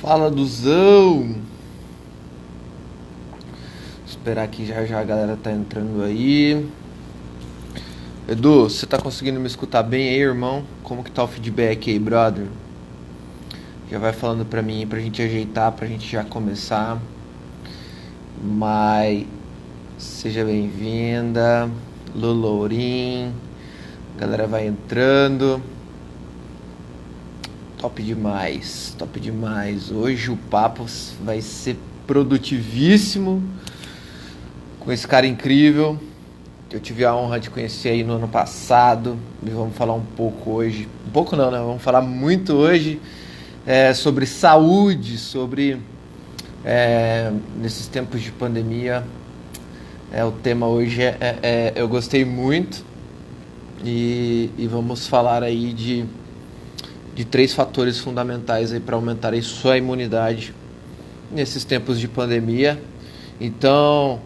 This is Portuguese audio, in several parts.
Fala Duzão! Esperar que já já a galera tá entrando aí. Edu, você tá conseguindo me escutar bem aí, irmão? Como que tá o feedback aí, brother? Já vai falando pra mim aí pra gente ajeitar, pra gente já começar. Mai, seja bem-vinda. Lulourim, galera vai entrando. Top demais, top demais. Hoje o papo vai ser produtivíssimo com esse cara incrível que eu tive a honra de conhecer aí no ano passado. E vamos falar um pouco hoje, um pouco não, né? Vamos falar muito hoje sobre saúde, sobre nesses tempos de pandemia. O tema hoje eu gostei muito e vamos falar aí de três fatores fundamentais aí para aumentar aí sua imunidade nesses tempos de pandemia. Então,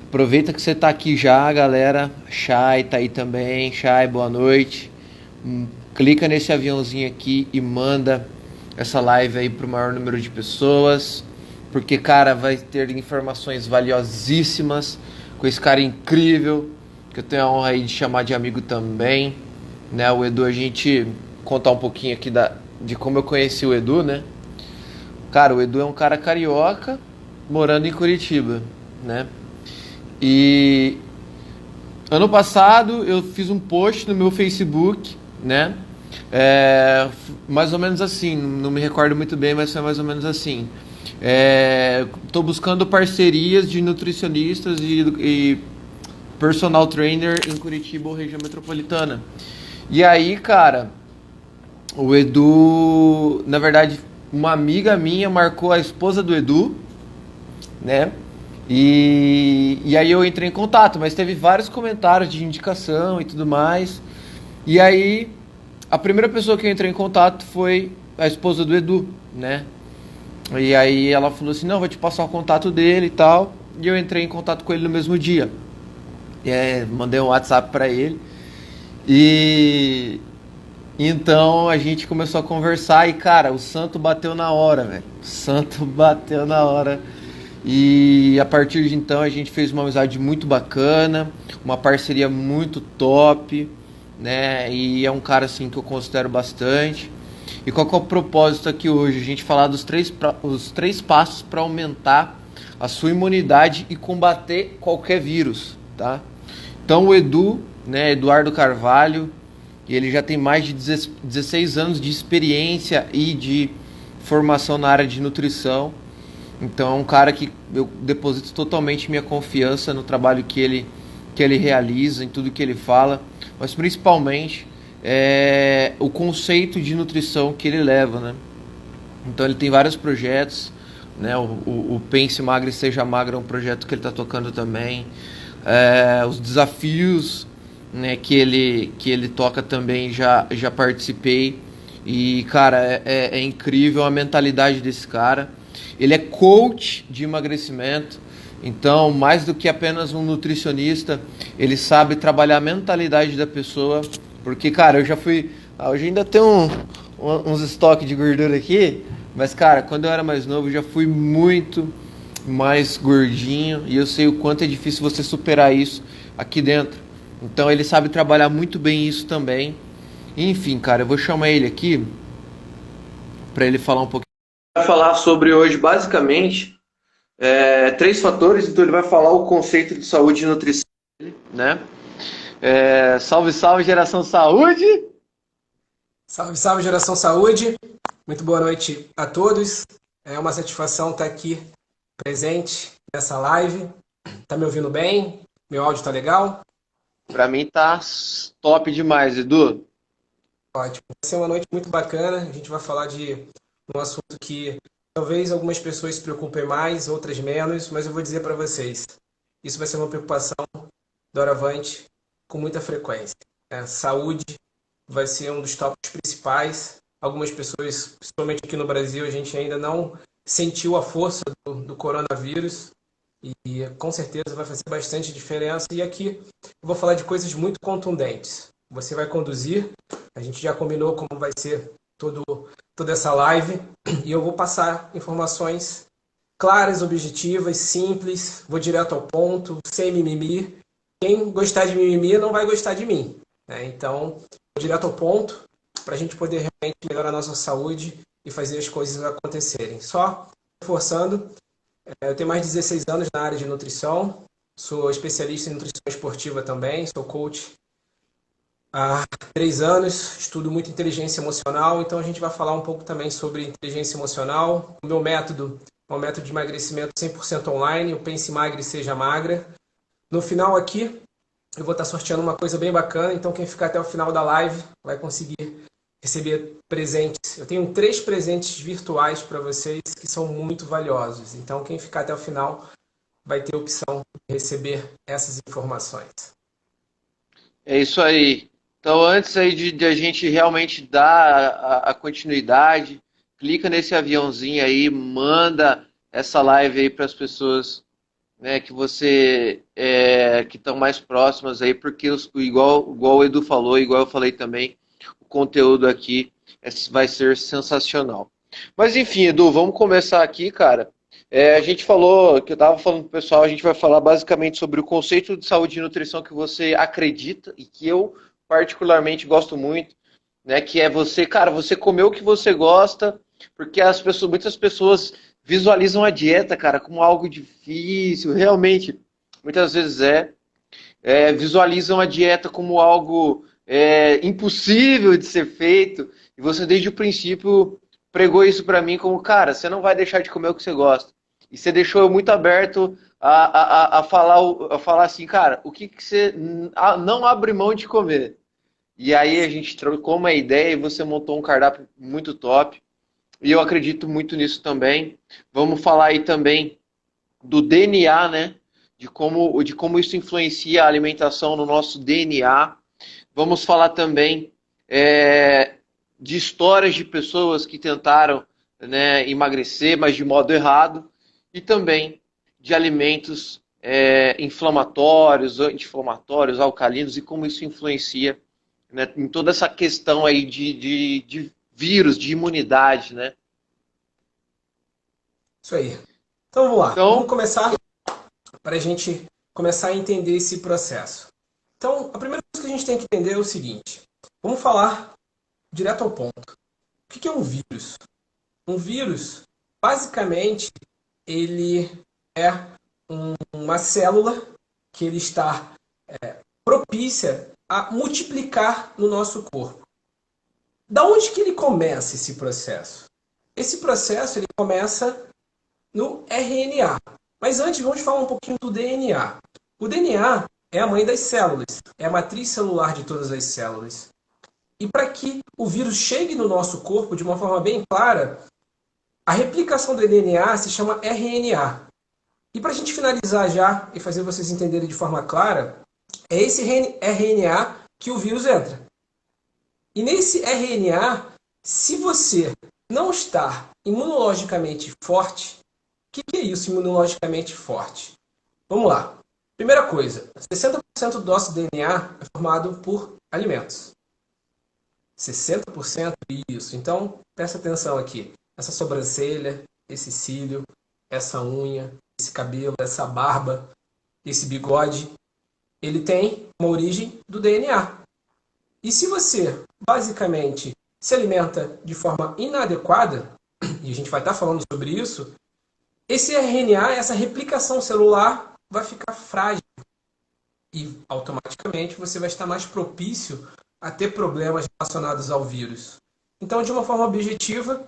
aproveita que você tá aqui já, galera. Chay tá aí também. Chay, boa noite. Clica nesse aviãozinho aqui e manda essa live aí pro maior número de pessoas, porque, cara, vai ter informações valiosíssimas com esse cara incrível, que eu tenho a honra aí de chamar de amigo também, né? O Edu, a gente contar um pouquinho aqui de como eu conheci o Edu, né? Cara, o Edu é um cara carioca morando em Curitiba, né? E ano passado eu fiz um post no meu Facebook, né? Mais ou menos assim, não me recordo muito bem, mas foi mais ou menos assim. Tô buscando parcerias de nutricionistas e personal trainer em Curitiba ou região metropolitana. E aí, cara, o Edu, na verdade, uma amiga minha marcou a esposa do Edu, né? E aí eu entrei em contato, mas teve vários comentários de indicação e tudo mais. E aí a primeira pessoa que eu entrei em contato foi a esposa do Edu, né? E aí ela falou assim, não, vou te passar o contato dele e tal. E eu entrei em contato com ele no mesmo dia. Mandei um WhatsApp pra ele. E então a gente começou a conversar e, cara, o santo bateu na hora, velho. O santo bateu na hora. E a partir de então a gente fez uma amizade muito bacana, uma parceria muito top, né? E é um cara assim que eu considero bastante. E qual que é o propósito aqui hoje? A gente falar os três passos para aumentar a sua imunidade e combater qualquer vírus, tá? Então o Edu, né, Eduardo Carvalho, ele já tem mais de 16 anos de experiência e de formação na área de nutrição. Então é um cara que eu deposito totalmente minha confiança no trabalho que ele realiza, em tudo que ele fala, mas principalmente o conceito de nutrição que ele leva, né? Então ele tem vários projetos, né? O Pense Magra e Seja Magra é um projeto que ele está tocando também. Os desafios, né, que ele toca também, já participei. E, cara, é incrível a mentalidade desse cara. Ele é coach de emagrecimento, então, mais do que apenas um nutricionista, ele sabe trabalhar a mentalidade da pessoa. Porque, cara, eu já fui. Hoje ainda tem uns estoques de gordura aqui, mas, cara, quando eu era mais novo, eu já fui muito mais gordinho e eu sei o quanto é difícil você superar isso aqui dentro. Então, ele sabe trabalhar muito bem isso também. Enfim, cara, eu vou chamar ele aqui para ele falar um pouquinho. Vai falar sobre hoje, basicamente, três fatores. Então, ele vai falar o conceito de saúde e nutrição, né? Salve, salve, geração saúde! Salve, salve, Geração Saúde. Muito boa noite a todos. É uma satisfação estar aqui presente nessa live. Tá me ouvindo bem? Meu áudio tá legal? Pra mim tá top demais, Edu. Ótimo. Vai ser uma noite muito bacana. A gente vai falar de um assunto que talvez algumas pessoas se preocupem mais, outras menos, mas eu vou dizer para vocês, isso vai ser uma preocupação doravante com muita frequência. Saúde vai ser um dos tópicos principais. Algumas pessoas, principalmente aqui no Brasil, a gente ainda não sentiu a força do coronavírus e com certeza vai fazer bastante diferença. E aqui eu vou falar de coisas muito contundentes. Você vai conduzir, a gente já combinou como vai ser todo, toda essa live e eu vou passar informações claras, objetivas, simples, vou direto ao ponto, sem mimimi. Quem gostar de mimimi não vai gostar de mim, né? Então, vou direto ao ponto para a gente poder realmente melhorar a nossa saúde e fazer as coisas acontecerem. Só reforçando, eu tenho mais de 16 anos na área de nutrição, sou especialista em nutrição esportiva também, sou coach há 3 anos, estudo muito inteligência emocional, então a gente vai falar um pouco também sobre inteligência emocional. O meu método é um método de emagrecimento 100% online, o Pense Magre Seja Magra. No final aqui, eu vou estar sorteando uma coisa bem bacana, então quem ficar até o final da live vai conseguir receber presentes. Eu tenho 3 presentes virtuais para vocês que são muito valiosos, então quem ficar até o final vai ter a opção de receber essas informações. É isso aí. Então, antes aí de a gente realmente dar a continuidade, clica nesse aviãozinho aí, manda essa live aí para as pessoas, né, que você que estão mais próximas aí, porque igual o Edu falou, igual eu falei também, o conteúdo aqui vai ser sensacional. Mas enfim, Edu, vamos começar aqui, cara. A gente falou, que eu estava falando pro pessoal, a gente vai falar basicamente sobre o conceito de saúde e nutrição que você acredita e que eu particularmente gosto muito, né? Que é você, cara, você comer o que você gosta, porque muitas pessoas visualizam a dieta, cara, como algo difícil, realmente, muitas vezes visualizam a dieta como algo impossível de ser feito, e você desde o princípio pregou isso pra mim como, cara, você não vai deixar de comer o que você gosta. E você deixou eu muito aberto a falar assim, cara, o que, que você não abre mão de comer? E aí a gente trocou uma ideia e você montou um cardápio muito top. E eu acredito muito nisso também. Vamos falar aí também do DNA, né? De como isso influencia a alimentação no nosso DNA. Vamos falar também é, de histórias de pessoas que tentaram, né, emagrecer, mas de modo errado. E também de alimentos inflamatórios, anti-inflamatórios, alcalinos e como isso influencia, né, em toda essa questão aí de vírus, de imunidade, né? Isso aí. Então vamos lá, vamos Então, começar para a gente começar a entender esse processo. Então, a primeira coisa que a gente tem que entender é o seguinte: vamos falar direto ao ponto. O que é um vírus? Um vírus, basicamente, ele é uma célula que ele está propícia a multiplicar no nosso corpo. Da onde que ele começa esse processo? Esse processo ele começa no RNA. Mas antes vamos falar um pouquinho do DNA. O DNA é a mãe das células, é a matriz celular de todas as células. E para que o vírus chegue no nosso corpo de uma forma bem clara, a replicação do DNA se chama RNA. E para a gente finalizar já e fazer vocês entenderem de forma clara, é esse RNA que o vírus entra. E nesse RNA, se você não está imunologicamente forte, o que é isso, imunologicamente forte? Vamos lá. Primeira coisa, 60% do nosso DNA é formado por alimentos. 60% isso. Então, presta atenção aqui. Essa sobrancelha, esse cílio, essa unha, esse cabelo, essa barba, esse bigode, ele tem uma origem do DNA. E se você, basicamente, se alimenta de forma inadequada, e a gente vai estar falando sobre isso, esse RNA, essa replicação celular, vai ficar frágil. E automaticamente você vai estar mais propício a ter problemas relacionados ao vírus. Então, de uma forma objetiva,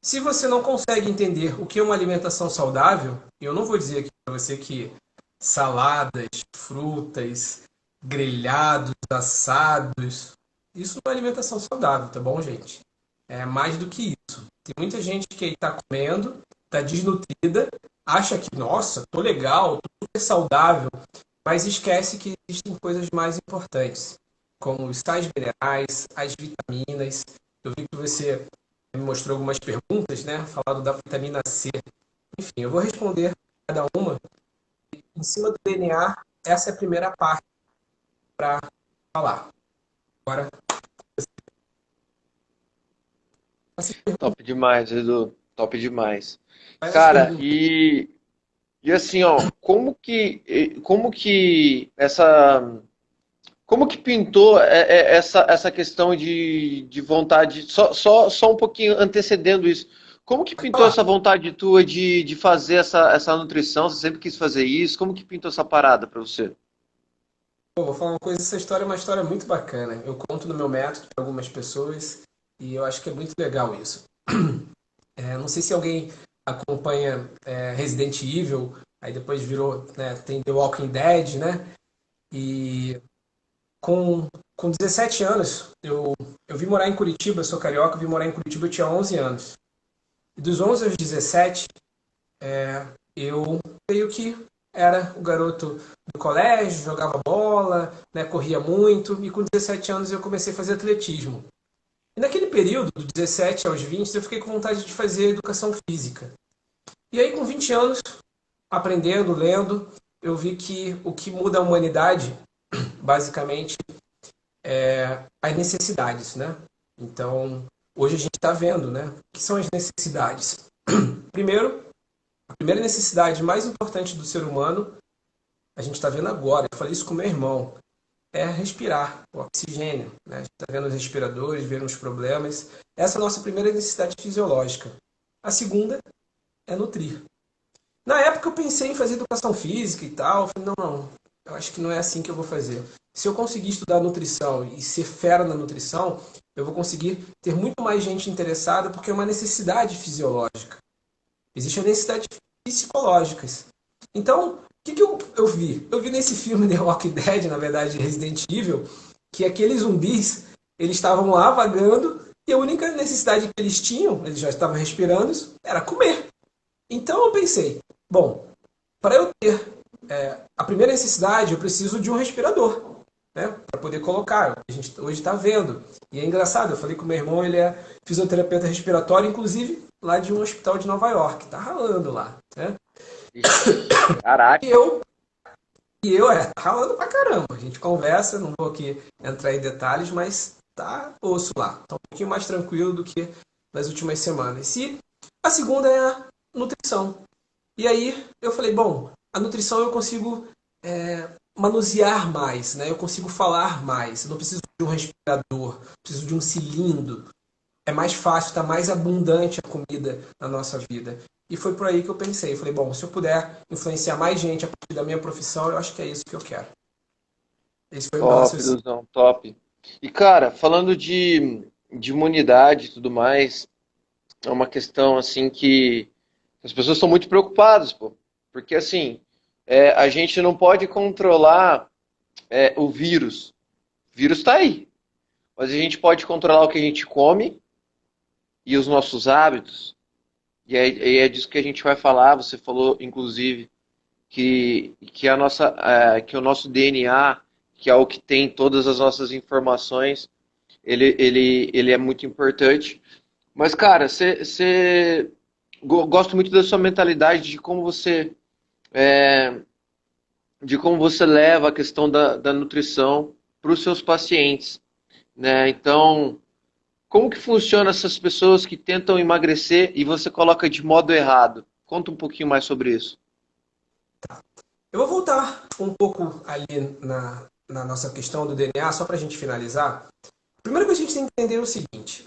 se você não consegue entender o que é uma alimentação saudável, eu não vou dizer aqui para você que saladas, frutas, grelhados, assados, isso não é alimentação saudável, tá bom, gente? É mais do que isso. Tem muita gente que está comendo, está desnutrida, acha que, nossa, tô legal, tô super saudável, mas esquece que existem coisas mais importantes, como os sais minerais, as vitaminas. Eu vi que você me mostrou algumas perguntas, né? Falando da vitamina C. Enfim, eu vou responder cada uma. Em cima do DNA, essa é a primeira parte para falar. Agora, Top demais, Edu. Top demais. Faz as Cara, perguntas. e assim, ó, como que essa, como que pintou essa questão de vontade, só um pouquinho antecedendo isso, como que Pode pintou falar. essa vontade tua de fazer essa nutrição? Você sempre quis fazer isso? Como que pintou essa parada pra você? Pô, vou falar uma coisa, essa história é uma história muito bacana. Eu conto no meu método para algumas pessoas e eu acho que é muito legal isso. Não sei se alguém acompanha Resident Evil, aí depois virou, né, tem The Walking Dead, né? E com, com 17 anos, eu vim morar em Curitiba, eu sou carioca, eu vim morar em Curitiba, eu tinha 11 anos. E dos 11 aos 17, eu meio que era o garoto do colégio, jogava bola, né, corria muito, e com 17 anos eu comecei a fazer atletismo. E naquele período, dos 17 aos 20, eu fiquei com vontade de fazer educação física. E aí, com 20 anos, aprendendo, lendo, eu vi que o que muda a humanidade, basicamente, as necessidades, né? Então, hoje a gente está vendo, né? O que são as necessidades? Primeiro, a primeira necessidade mais importante do ser humano, a gente está vendo agora, eu falei isso com meu irmão, é respirar, o oxigênio, né? A gente está vendo os respiradores, vendo os problemas. Essa é a nossa primeira necessidade fisiológica. A segunda é nutrir. Na época eu pensei em fazer educação física e tal. Eu falei, não, eu acho que não é assim que eu vou fazer. Se eu conseguir estudar nutrição e ser fera na nutrição, eu vou conseguir ter muito mais gente interessada porque é uma necessidade fisiológica. Existem necessidades psicológicas. Então, o que eu vi? Eu vi nesse filme The Walking Dead, na verdade Resident Evil, que aqueles zumbis, eles estavam lá vagando e a única necessidade que eles tinham, eles já estavam respirando, era comer. Então eu pensei, bom, para eu ter a primeira necessidade, eu preciso de um respirador, né? Para poder colocar. A gente hoje está vendo. E é engraçado, eu falei com meu irmão, ele é fisioterapeuta respiratório, inclusive lá de um hospital de Nova York. Tá ralando lá, né? Ixi, E caraca. eu, tá ralando pra caramba. A gente conversa, não vou aqui entrar em detalhes, mas tá osso lá. Tá um pouquinho mais tranquilo do que nas últimas semanas. E a segunda é a nutrição. E aí eu falei, bom, a nutrição eu consigo manusear mais, né? Eu consigo falar mais. Eu não preciso de um respirador, preciso de um cilindro. É mais fácil, está mais abundante a comida na nossa vida. E foi por aí que eu pensei. Eu falei, bom, se eu puder influenciar mais gente a partir da minha profissão, eu acho que é isso que eu quero. Esse foi o meu Top, raciocínio. Duzão, top. E, cara, falando de imunidade e tudo mais, é uma questão, assim, que as pessoas estão muito preocupadas, pô. Porque, assim, a gente não pode controlar o vírus. O vírus tá aí. Mas a gente pode controlar o que a gente come e os nossos hábitos. E é disso que a gente vai falar. Você falou, inclusive, que o nosso DNA, que é o que tem todas as nossas informações, ele é muito importante. Mas, cara, gosto muito da sua mentalidade é, de como você leva a questão da nutrição para os seus pacientes, né? Então, como que funciona essas pessoas que tentam emagrecer e você coloca de modo errado? Conta um pouquinho mais sobre isso. Eu vou voltar um pouco ali na nossa questão do DNA, só para a gente finalizar. Primeiro que a gente tem que entender o seguinte: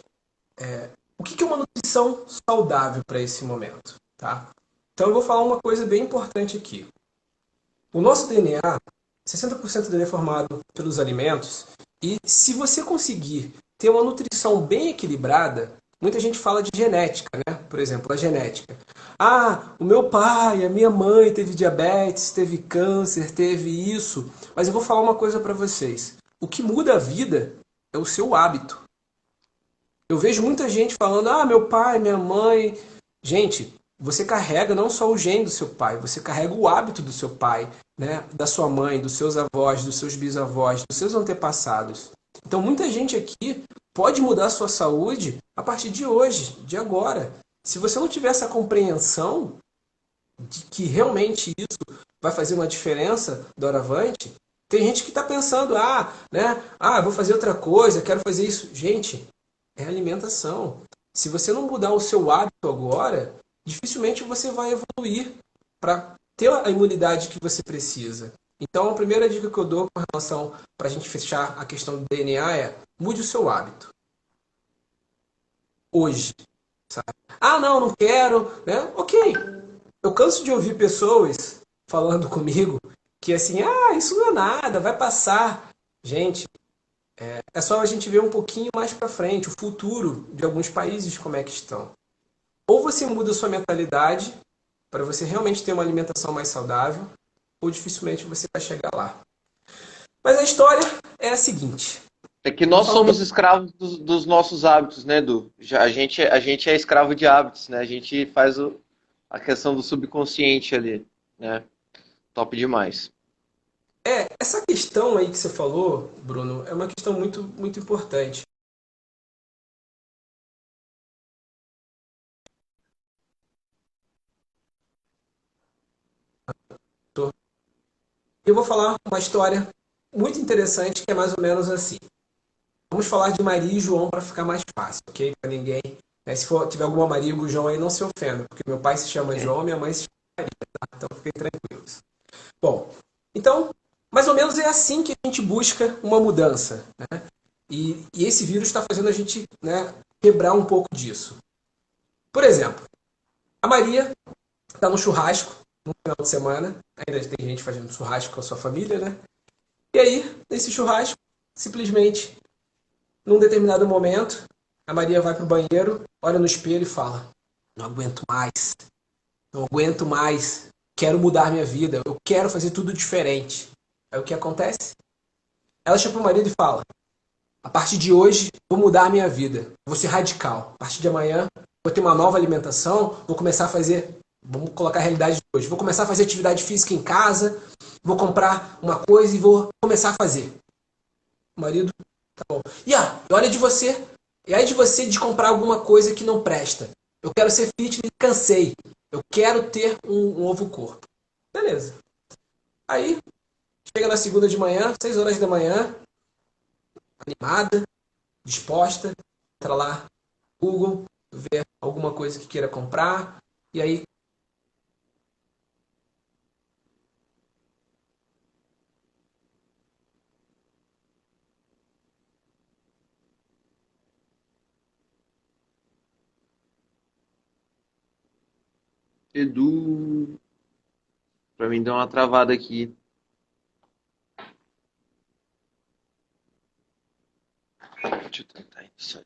o que é uma nutrição saudável para esse momento, tá? Então eu vou falar uma coisa bem importante aqui. O nosso DNA, 60% dele é formado pelos alimentos, e se você conseguir ter uma nutrição bem equilibrada, muita gente fala de genética, né? Por exemplo, a genética. Ah, o meu pai, a minha mãe teve diabetes, teve câncer, teve isso. Mas eu vou falar uma coisa para vocês. O que muda a vida é o seu hábito. Eu vejo muita gente falando, ah, meu pai, minha mãe. Gente, você carrega não só o gene do seu pai, você carrega o hábito do seu pai, né? Da sua mãe, dos seus avós, dos seus bisavós, dos seus antepassados. Então, muita gente aqui pode mudar a sua saúde a partir de hoje, de agora. Se você não tiver essa compreensão de que realmente isso vai fazer uma diferença doravante, tem gente que está pensando, eu vou fazer outra coisa, quero fazer isso. Gente, é alimentação. Se você não mudar o seu hábito agora, dificilmente você vai evoluir para ter a imunidade que você precisa. Então, a primeira dica que eu dou com relação para a gente fechar a questão do DNA é: mude o seu hábito hoje. Ah, não, não quero, né? Ok. Eu canso de ouvir pessoas falando comigo que assim, ah, isso não é nada, vai passar. Gente, é só a gente ver um pouquinho mais para frente, o futuro de alguns países como é que estão. Ou você muda a sua mentalidade para você realmente ter uma alimentação mais saudável, ou dificilmente você vai chegar lá. Mas a história é a seguinte. É que Vamos nós falar um somos escravos dos nossos hábitos, né, Du? A gente é escravo de hábitos, né? A gente faz a questão do subconsciente ali, né? Top demais. essa questão aí que você falou, Bruno, é uma questão muito, muito importante. Eu vou falar uma história muito interessante que é mais ou menos assim. Vamos falar de Maria e João para ficar mais fácil, ok? Para ninguém. Né? Se for, tiver alguma Maria ou João aí, não se ofenda, porque meu pai se chama João, minha mãe se chama Maria, tá? Então fiquem tranquilos. Bom, então, mais ou menos é assim que a gente busca uma mudança, né? E esse vírus está fazendo a gente, né, quebrar um pouco disso. Por exemplo, a Maria está no churrasco no final de semana, ainda tem gente fazendo churrasco com a sua família, né? E aí, nesse churrasco, simplesmente, num determinado momento, a Maria vai pro banheiro, olha no espelho e fala: não aguento mais, não aguento mais, quero mudar minha vida, eu quero fazer tudo diferente. Aí o que acontece? Ela chama pro marido e fala: a partir de hoje, vou mudar a minha vida, vou ser radical. A partir de amanhã, vou ter uma nova alimentação, vou começar a fazer, vamos colocar a realidade de hoje, vou começar a fazer atividade física em casa, vou comprar uma coisa e vou começar a fazer. O marido, tá bom. E olha de você, e aí de você de comprar alguma coisa que não presta. Eu quero ser fitness, cansei. Eu quero ter um novo corpo. Beleza. Aí, chega na segunda de manhã, 6 horas da manhã, animada, disposta, entra lá no Google, vê alguma coisa que queira comprar, e aí Edu, pra mim deu uma travada aqui. Deixa eu tentar isso.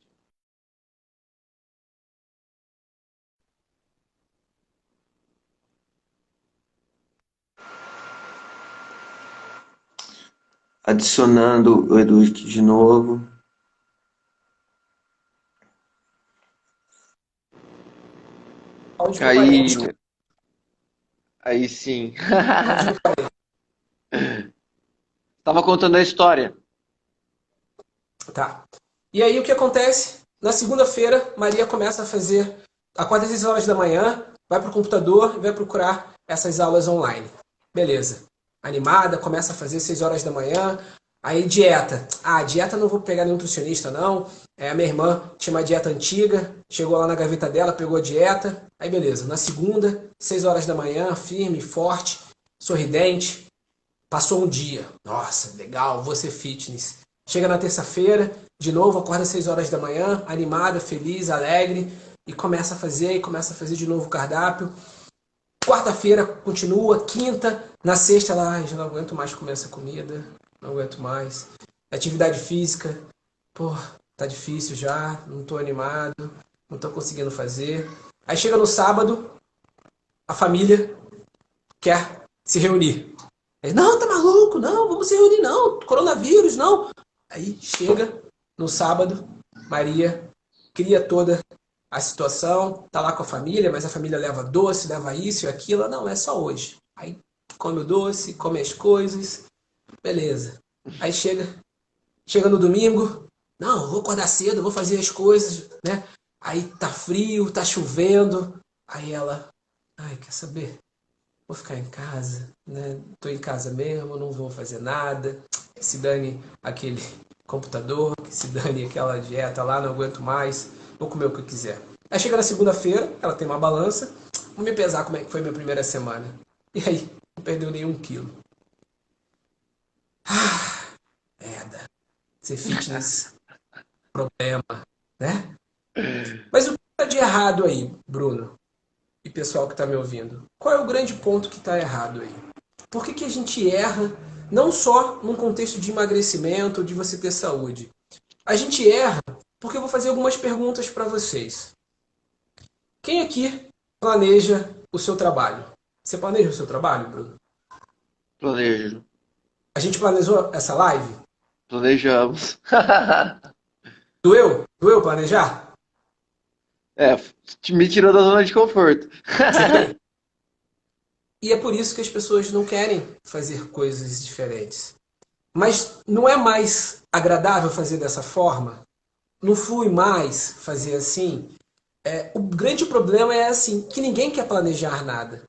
Adicionando o Edu aqui de novo. onde que eu parei? Aí, Desculpa, aí sim. onde que eu parei? Tava contando a história. Tá. E aí o que acontece? Na segunda-feira, Maria começa a fazer, acorda às 6 horas da manhã, vai pro computador e vai procurar essas aulas online. Beleza. Animada, começa a fazer 6 horas da manhã. Aí dieta. Ah, dieta não vou pegar nenhum nutricionista, não. A minha irmã tinha uma dieta antiga, chegou lá na gaveta dela, pegou a dieta. Aí beleza. Na segunda, 6 horas da manhã, firme, forte, sorridente. Passou um dia. Nossa, legal, vou ser fitness. Chega na terça-feira, de novo, acorda às 6 horas da manhã, animada, feliz, alegre, e começa a fazer de novo o cardápio. Quarta-feira continua, quinta, na sexta ela, já não aguento mais comer essa comida, não aguento mais. Atividade física, pô, tá difícil já, não tô animado, não tô conseguindo fazer. Aí chega no sábado, a família quer se reunir. Ele, não, tá maluco? Não, vamos se reunir, não. Coronavírus, não. Aí chega no sábado, Maria cria toda a situação, tá lá com a família, mas a família leva doce, leva isso e aquilo. Não, é só hoje. Aí come o doce, come as coisas, beleza. Aí chega no domingo, não, vou acordar cedo, vou fazer as coisas, né? Aí tá frio, tá chovendo. Aí ela, ai, quer saber? Vou ficar em casa, né? Tô em casa mesmo, não vou fazer nada. Que se dane aquele computador, que se dane aquela dieta lá, não aguento mais. Vou comer o que eu quiser. Aí chega na segunda-feira, ela tem uma balança, vou me pesar como é que foi minha primeira semana. E aí, não perdeu nenhum quilo. Merda, ser fitness, problema, né? Mas o que está de errado aí, Bruno? E pessoal que está me ouvindo? Qual é o grande ponto que está errado aí? Por que a gente erra não só num contexto de emagrecimento, de você ter saúde? A gente erra porque eu vou fazer algumas perguntas para vocês. Quem aqui planeja o seu trabalho? Você planeja o seu trabalho, Bruno? Planejo. A gente planejou essa live? Planejamos. Doeu? Doeu planejar? É, me tirou da zona de conforto. Você viu? E é por isso que as pessoas não querem fazer coisas diferentes. Mas não é mais agradável fazer dessa forma? Não flui mais fazer assim? O grande problema é assim, que ninguém quer planejar nada.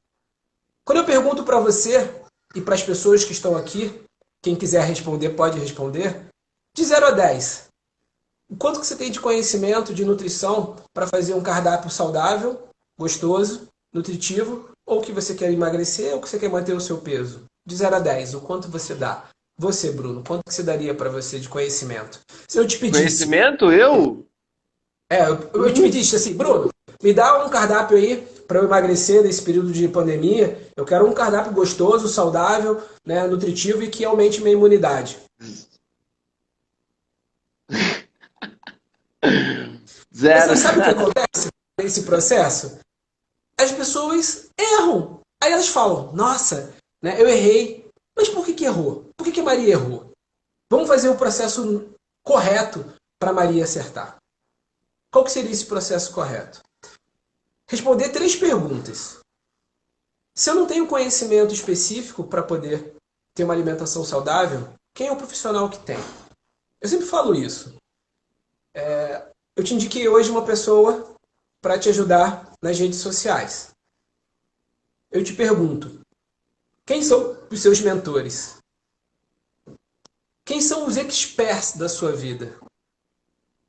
Quando eu pergunto para você e para as pessoas que estão aqui, quem quiser responder pode responder, de 0 a 10, o quanto que você tem de conhecimento de nutrição para fazer um cardápio saudável, gostoso, nutritivo, ou que você quer emagrecer ou que você quer manter o seu peso? De 0 a 10, o quanto você dá? Você, Bruno, quanto que você daria para você de conhecimento? Se eu te pedisse, Conhecimento, eu? eu te pedisse assim, Bruno, me dá um cardápio aí para eu emagrecer nesse período de pandemia. Eu quero um cardápio gostoso, saudável, né, nutritivo e que aumente minha imunidade. Mas Zero. aí sabe o que acontece nesse processo? As pessoas erram. Aí elas falam, nossa, né, eu errei. Mas por que errou? Por que a Maria errou? Vamos fazer o processo correto para a Maria acertar. Qual que seria esse processo correto? Responder 3 perguntas. Se eu não tenho conhecimento específico para poder ter uma alimentação saudável, quem é o profissional que tem? Eu sempre falo isso. Eu te indiquei hoje uma pessoa para te ajudar nas redes sociais. Eu te pergunto, quem são os seus mentores? Quem são os experts da sua vida?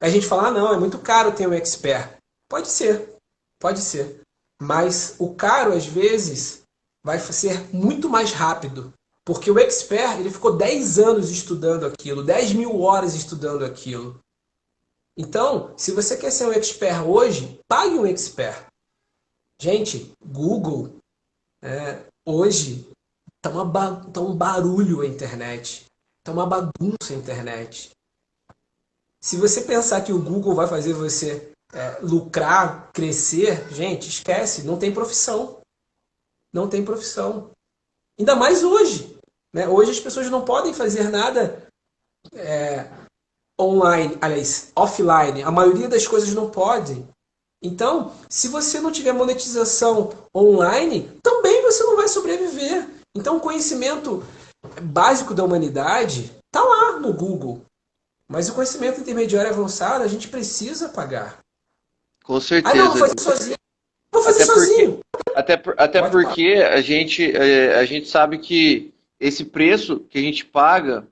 A gente fala, ah, não, é muito caro ter um expert. Pode ser, pode ser. Mas o caro, às vezes, vai ser muito mais rápido. Porque o expert, ele ficou 10 anos estudando aquilo, 10 mil horas estudando aquilo. Então, se você quer ser um expert hoje, pague um expert. Gente, Google, hoje, tá um barulho a internet. Tá uma bagunça a internet. Se você pensar que o Google vai fazer você lucrar, crescer, gente, esquece, não tem profissão. Não tem profissão. Ainda mais hoje. Né? Hoje as pessoas não podem fazer nada online, aliás, offline. A maioria das coisas não podem. Então, se você não tiver monetização online, também você não vai sobreviver. Então, o conhecimento básico da humanidade está lá no Google. Mas o conhecimento intermediário e avançado a gente precisa pagar. Com Ah, não, vou certeza. fazer sozinho. Vou fazer Até porque, sozinho. até Pode falar. porque a gente sabe que esse preço que a gente paga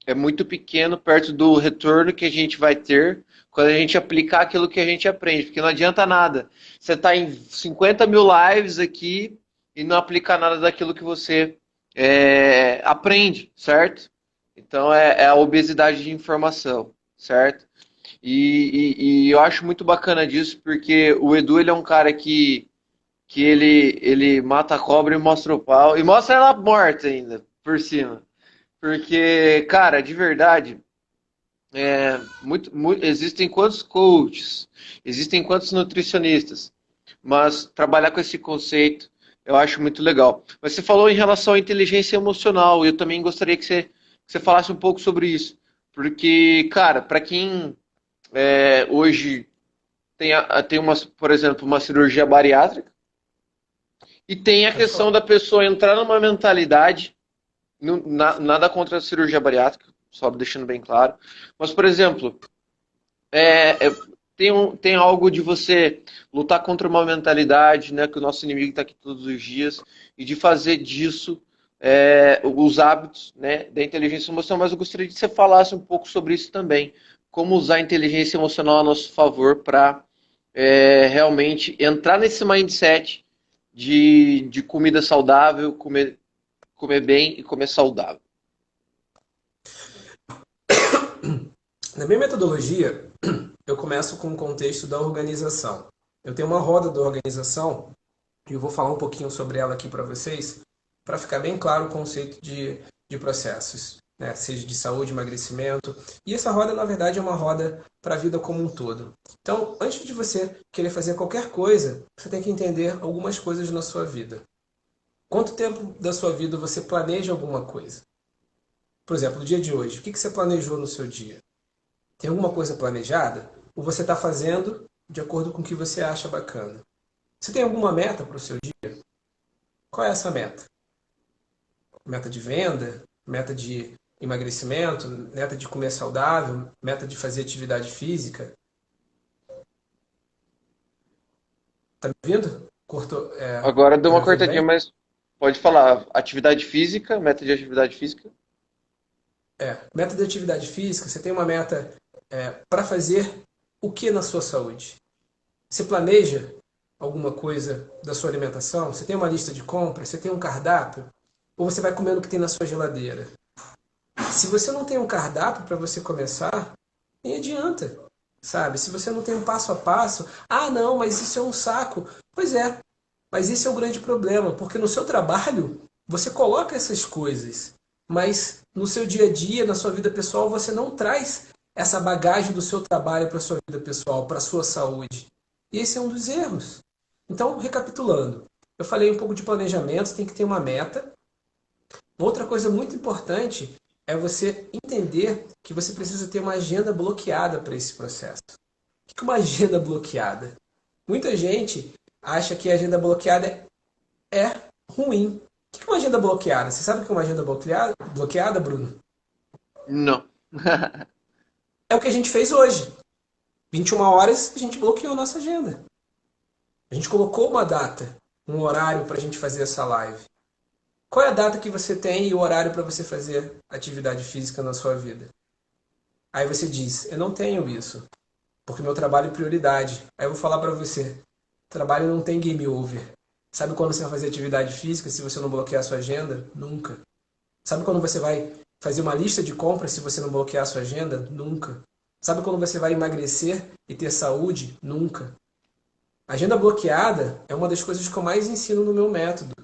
é muito pequeno perto do retorno que a gente vai ter quando a gente aplicar aquilo que a gente aprende. Porque não adianta nada. Você está em 50 mil lives aqui e não aplicar nada daquilo que você aprende, certo? Então é a obesidade de informação, certo? E eu acho muito bacana disso, porque o Edu ele é um cara que ele mata a cobra e mostra o pau, e mostra ela morta ainda, por cima. Porque, cara, de verdade, existem quantos coaches, existem quantos nutricionistas, mas trabalhar com esse conceito eu acho muito legal. Mas você falou em relação à inteligência emocional, e eu também gostaria que você falasse um pouco sobre isso. Porque, cara, para quem hoje tem uma, por exemplo, uma cirurgia bariátrica, e tem a Pode questão falar. da pessoa entrar numa mentalidade, nada contra a cirurgia bariátrica, só deixando bem claro. Mas, por exemplo, é, é, tem algo de você lutar contra uma mentalidade, né, que o nosso inimigo está aqui todos os dias, e de fazer disso os hábitos, né, da inteligência emocional. Mas eu gostaria que você falasse um pouco sobre isso também. Como usar a inteligência emocional a nosso favor para realmente entrar nesse mindset de comida saudável, comer bem e comer saudável. Na minha metodologia, eu começo com o contexto da organização. Eu tenho uma roda da organização e eu vou falar um pouquinho sobre ela aqui para vocês, para ficar bem claro o conceito de processos, né? Seja de saúde, emagrecimento. E essa roda, na verdade, é uma roda para a vida como um todo. Então, antes de você querer fazer qualquer coisa, você tem que entender algumas coisas na sua vida. Quanto tempo da sua vida você planeja alguma coisa? Por exemplo, no dia de hoje, o que você planejou no seu dia? Tem alguma coisa planejada? Ou você está fazendo de acordo com o que você acha bacana? Você tem alguma meta para o seu dia? Qual é essa meta? Meta de venda? Meta de emagrecimento? Meta de comer saudável? Meta de fazer atividade física? Tá me ouvindo? Cortou, Agora deu tá me uma ouvindo cortadinha, bem? mas pode falar. Atividade física, meta de atividade física. Meta de atividade física, você tem uma meta para fazer o que na sua saúde? Você planeja alguma coisa da sua alimentação? Você tem uma lista de compras? Você tem um cardápio? Ou você vai comendo o que tem na sua geladeira? Se você não tem um cardápio para você começar, nem adianta, sabe? Se você não tem um passo a passo, ah, não, mas isso é um saco. Pois é, mas esse é o grande problema, porque no seu trabalho você coloca essas coisas, mas no seu dia a dia, na sua vida pessoal, você não traz essa bagagem do seu trabalho para a sua vida pessoal, para a sua saúde. E esse é um dos erros. Então, recapitulando, eu falei um pouco de planejamento, tem que ter uma meta. Outra coisa muito importante é você entender que você precisa ter uma agenda bloqueada para esse processo. O que é uma agenda bloqueada? Muita gente acha que a agenda bloqueada é ruim. O que é uma agenda bloqueada? Você sabe o que é uma agenda bloqueada, Bruno? Não. É o que a gente fez hoje. 21 horas, a gente bloqueou a nossa agenda. A gente colocou uma data, um horário para a gente fazer essa live. Qual é a data que você tem e o horário para você fazer atividade física na sua vida? Aí você diz, eu não tenho isso, porque meu trabalho é prioridade. Aí eu vou falar para você, trabalho não tem game over. Sabe quando você vai fazer atividade física se você não bloquear a sua agenda? Nunca. Sabe quando você vai fazer uma lista de compras se você não bloquear a sua agenda? Nunca. Sabe quando você vai emagrecer e ter saúde? Nunca. Agenda bloqueada é uma das coisas que eu mais ensino no meu método.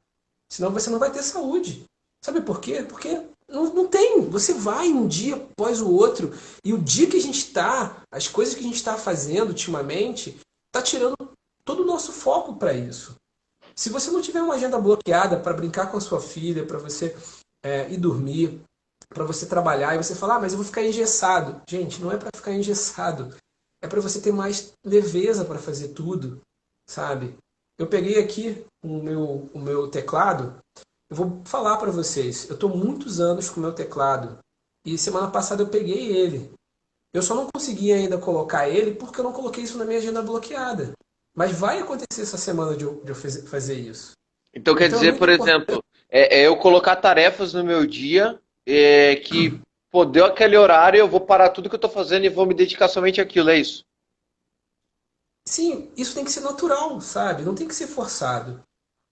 Senão você não vai ter saúde. Sabe por quê? Porque não tem. Você vai um dia após o outro. E o dia que a gente está, as coisas que a gente está fazendo ultimamente, está tirando todo o nosso foco para isso. Se você não tiver uma agenda bloqueada para brincar com a sua filha, para você ir dormir, para você trabalhar, e você falar, mas eu vou ficar engessado. Gente, não é para ficar engessado. É para você ter mais leveza para fazer tudo, sabe? Eu peguei aqui o meu teclado, eu vou falar para vocês, eu estou muitos anos com o meu teclado, e semana passada eu peguei ele. Eu só não consegui ainda colocar ele porque eu não coloquei isso na minha agenda bloqueada. Mas vai acontecer essa semana de eu fazer isso. Então quer Então é dizer, muito por importante. exemplo, é eu colocar tarefas no meu dia que, pô, deu aquele horário, eu vou parar tudo que eu tô fazendo e vou me dedicar somente àquilo, é isso? Sim, isso tem que ser natural, sabe? Não tem que ser forçado.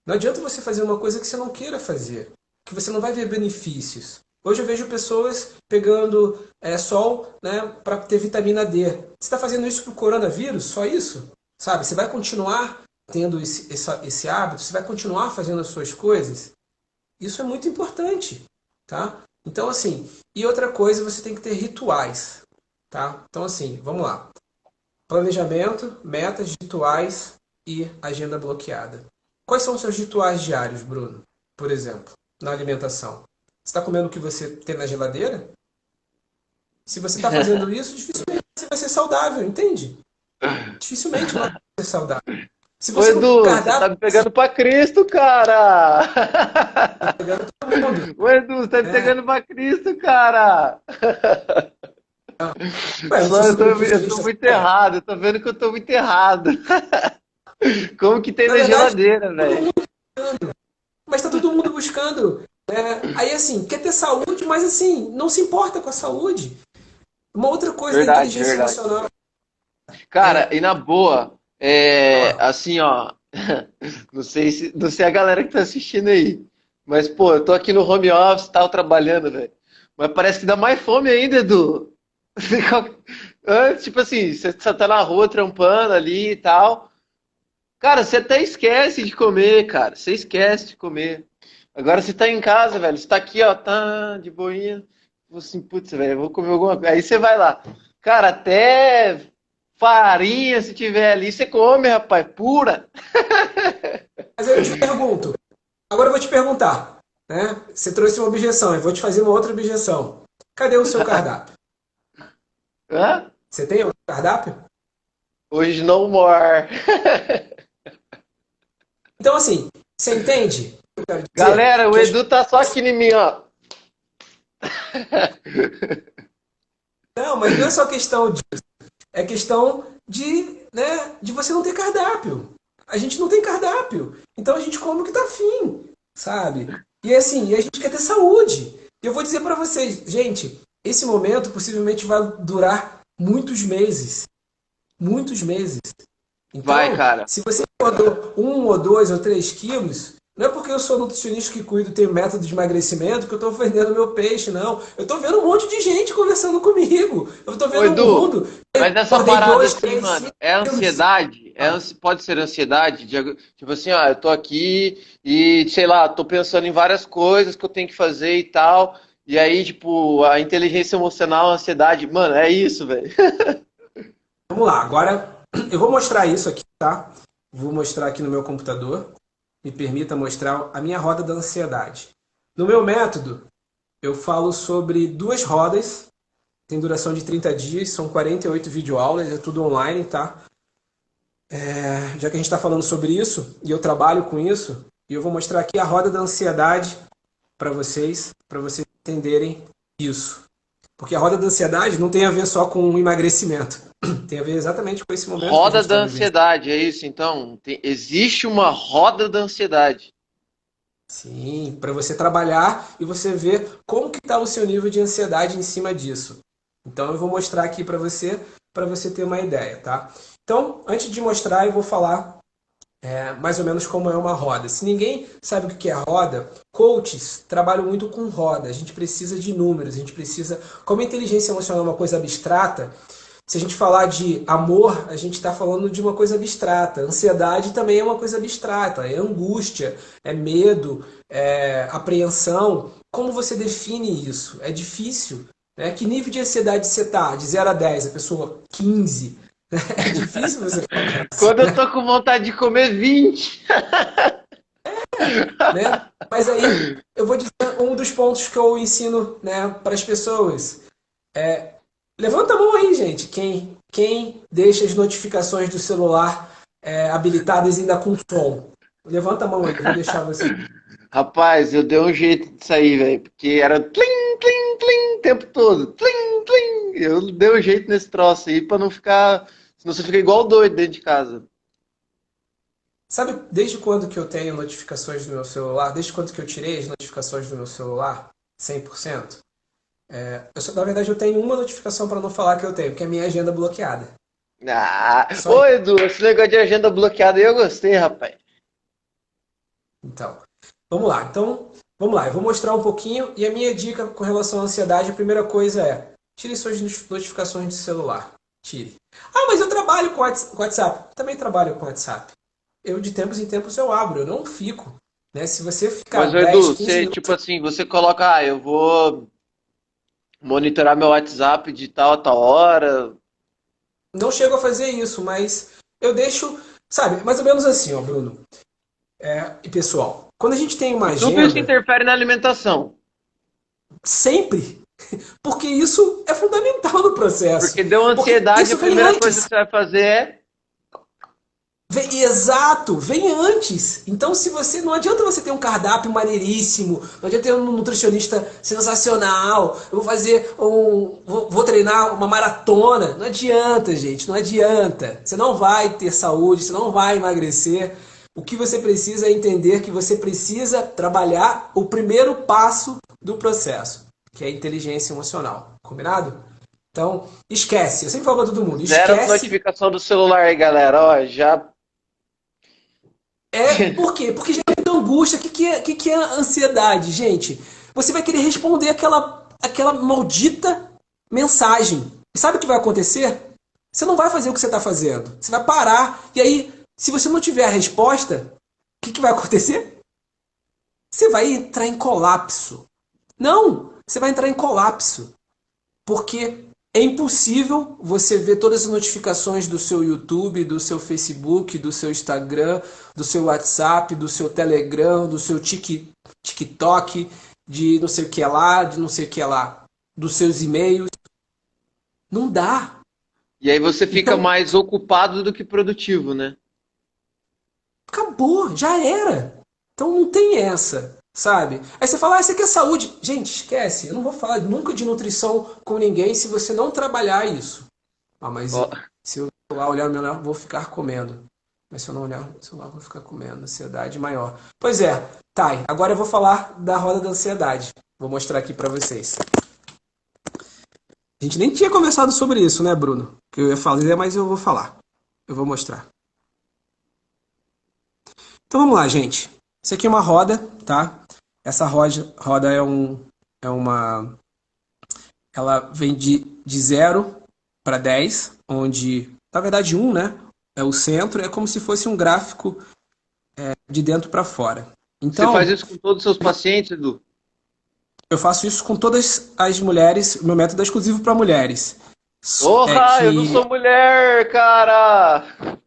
Não adianta você fazer uma coisa que você não queira fazer, que você não vai ver benefícios. Hoje eu vejo pessoas pegando sol, né, para ter vitamina D. Você está fazendo isso para o coronavírus? Só isso? Sabe? Você vai continuar tendo esse hábito? Você vai continuar fazendo as suas coisas? Isso é muito importante, tá? Então, assim, e outra coisa, você tem que ter rituais, tá? Então, assim, vamos lá. Planejamento, metas, rituais e agenda bloqueada. Quais são os seus rituais diários, Bruno? Por exemplo, na alimentação. Você está comendo o que você tem na geladeira? Se você está fazendo isso, dificilmente você vai ser saudável, entende? Dificilmente vai ser saudável. Se Ô você não tem Edu, você tá cardápio, me pegando pra Cristo, cara! está pegando todo mundo. Ô Edu, você tá me É, pegando pra Cristo, cara! ué, eu não Só sou seu eu tô nutricionista. muito errado, eu tô vendo que eu tô muito errado. Como que tem Na na verdade, geladeira, todo velho? mundo, mas está todo mundo buscando. Aí, assim, quer ter saúde, mas, assim, não se importa com a saúde. Uma outra coisa da Verdade, inteligência verdade. emocional. Cara, e na boa, Assim, ó, não sei a galera que tá assistindo aí, mas, pô, eu tô aqui no home office, tal, trabalhando, velho. Mas parece que dá mais fome ainda, Edu. Tipo assim, você tá na rua trampando ali e tal. Cara, você até esquece de comer, cara. Você esquece de comer. Agora você tá em casa, velho. Você tá aqui, ó, tá de boinha. Assim, putz, velho, eu vou comer alguma coisa. Aí você vai lá. Cara, até farinha, se tiver ali, você come, rapaz, pura. Mas eu te pergunto, agora eu vou te perguntar, né? Você trouxe uma objeção, eu vou te fazer uma outra objeção. Cadê o seu cardápio? Hã? Você tem o cardápio? Hoje no more. Então, assim, você entende o que eu quero dizer? Galera, o Edu tá só aqui em mim, ó. Não, mas não é só questão de... É questão de, né, de você não ter cardápio. A gente não tem cardápio. Então a gente come o que tá afim, sabe? E assim, e a gente quer ter saúde. E eu vou dizer para vocês, gente, esse momento possivelmente vai durar muitos meses. Muitos meses. Vai, Então, cara. se você engordou 1 ou 2 ou 3 quilos, não é porque eu sou nutricionista que cuido, tenho método de emagrecimento, que eu estou vendendo meu peixe, não. Eu estou vendo um monte de gente conversando comigo. Eu estou Ô, vendo um Edu, mundo. Eu mas essa engordei parada 2, assim, 3, mano, 5 é quilos. ansiedade? Ah, Pode ser ansiedade? Tipo assim, ó, eu tô aqui e, sei lá, tô pensando em várias coisas que eu tenho que fazer e tal. E aí, tipo, a inteligência emocional, a ansiedade, mano, é isso, velho. vamos lá, agora eu vou mostrar isso aqui, tá? Vou mostrar aqui no meu computador. Me permita mostrar a minha roda da ansiedade. No meu método, eu falo sobre 2 rodas. Tem duração de 30 dias, são 48 videoaulas, é tudo online, tá? Já que a gente está falando sobre isso, e eu trabalho com isso, e eu vou mostrar aqui a roda da ansiedade para vocês entenderem isso. Porque a roda da ansiedade não tem a ver só com o emagrecimento, tem a ver exatamente com esse momento que a gente Roda está da vivendo. ansiedade, é isso? Então, existe uma roda da ansiedade. Sim, para você trabalhar e você ver como que está o seu nível de ansiedade em cima disso. Então eu vou mostrar aqui para você ter uma ideia, tá? Então, antes de mostrar, eu vou falar mais ou menos como é uma roda. Se ninguém sabe o que é roda, coaches trabalham muito com roda. A gente precisa de números, a gente precisa. Como a inteligência emocional é uma coisa abstrata, se a gente falar de amor, a gente está falando de uma coisa abstrata. Ansiedade também é uma coisa abstrata. É angústia, é medo, é apreensão. Como você define isso? É difícil. Né? Que nível de ansiedade você está? De 0 a 10, a pessoa 15. É difícil você falar isso. Quando eu tô com vontade de comer 20. Né? Mas aí eu vou dizer um dos pontos que eu ensino, né, para as pessoas. Levanta a mão aí, gente. Quem deixa as notificações do celular habilitadas ainda com som? Levanta a mão aí, vou deixar você. Rapaz, eu dei um jeito de sair, velho, porque era tlim, tlim, tlim o tempo todo. Tlim, tlim. Eu dei um jeito nesse troço aí pra não ficar. Senão você fica igual doido dentro de casa. Sabe desde quando que eu tenho notificações do meu celular? Desde quando que eu tirei as notificações do meu celular? 100%? Na verdade, eu tenho uma notificação para não falar que eu tenho, que é a minha agenda bloqueada. Ah, Só ô Edu, esse negócio de agenda bloqueada aí eu gostei, rapaz. então. Vamos lá. Então, vamos lá. Eu vou mostrar um pouquinho e a minha dica com relação à ansiedade, a primeira coisa é: tire suas notificações de celular. Tire. Ah, mas eu trabalho com WhatsApp. Também trabalho com WhatsApp. Eu de tempos em tempos eu abro, eu não fico. Né? Se você ficar Mas, ô 10, Edu, 15 você, tipo minutos, assim, você coloca, eu vou monitorar meu WhatsApp de tal a tal hora. não chego a fazer isso, mas eu deixo, sabe, mais ou menos assim, ó, Bruno. E pessoal, quando a gente tem uma E tudo isso agenda, interfere na alimentação. sempre, porque isso é fundamental no processo. Porque deu Porque ansiedade, a isso vem primeira coisa antes. que você vai fazer é. Exato, vem antes. Então, se você não adianta você ter um cardápio maneiríssimo, não adianta ter um nutricionista sensacional, eu vou fazer vou treinar uma maratona. Não adianta, gente, não adianta. Você não vai ter saúde, você não vai emagrecer. O que você precisa é entender que você precisa trabalhar o primeiro passo do processo, que é a inteligência emocional. Combinado? Então, esquece. Eu sempre falo para todo mundo, Zero esquece. notificação do celular aí, galera. Ó, já. Por quê? Porque gera muita angústia. O que é ansiedade, gente? Você vai querer responder aquela maldita mensagem. E sabe o que vai acontecer? Você não vai fazer o que você está fazendo. Você vai parar. E aí, se você não tiver a resposta, o que vai acontecer? Você vai entrar em colapso. Não! Você vai entrar em colapso. Porque é impossível você ver todas as notificações do seu YouTube, do seu Facebook, do seu Instagram, do seu WhatsApp, do seu Telegram, do seu TikTok, de não sei o que lá, de não sei o que lá, dos seus e-mails. Não dá. E aí você fica Então, mais ocupado do que produtivo, né? acabou, já era. Então não tem essa, sabe? Aí você fala, você quer saúde? Gente, esquece. Eu não vou falar nunca de nutrição com ninguém se você não trabalhar isso. Ah, mas Ó, se eu lá olhar o meu celular, vou ficar comendo. Mas se eu não olhar o celular, vou ficar comendo. Ansiedade maior. Pois é, Thay, agora eu vou falar da roda da ansiedade. Vou mostrar aqui pra vocês. A gente nem tinha conversado sobre isso, né, Bruno? Que eu ia fazer, mas eu vou falar. Eu vou mostrar. Então vamos lá, gente. Isso aqui é uma roda, tá? Essa roda é uma. Ela vem de 0 para 10, onde, na verdade, um, né? É o centro, é como se fosse um gráfico de dentro para fora. você faz Então, isso com todos os seus pacientes, Edu? eu faço isso com todas as mulheres, meu método é exclusivo para mulheres. É Porra, eu não que, sou mulher, cara!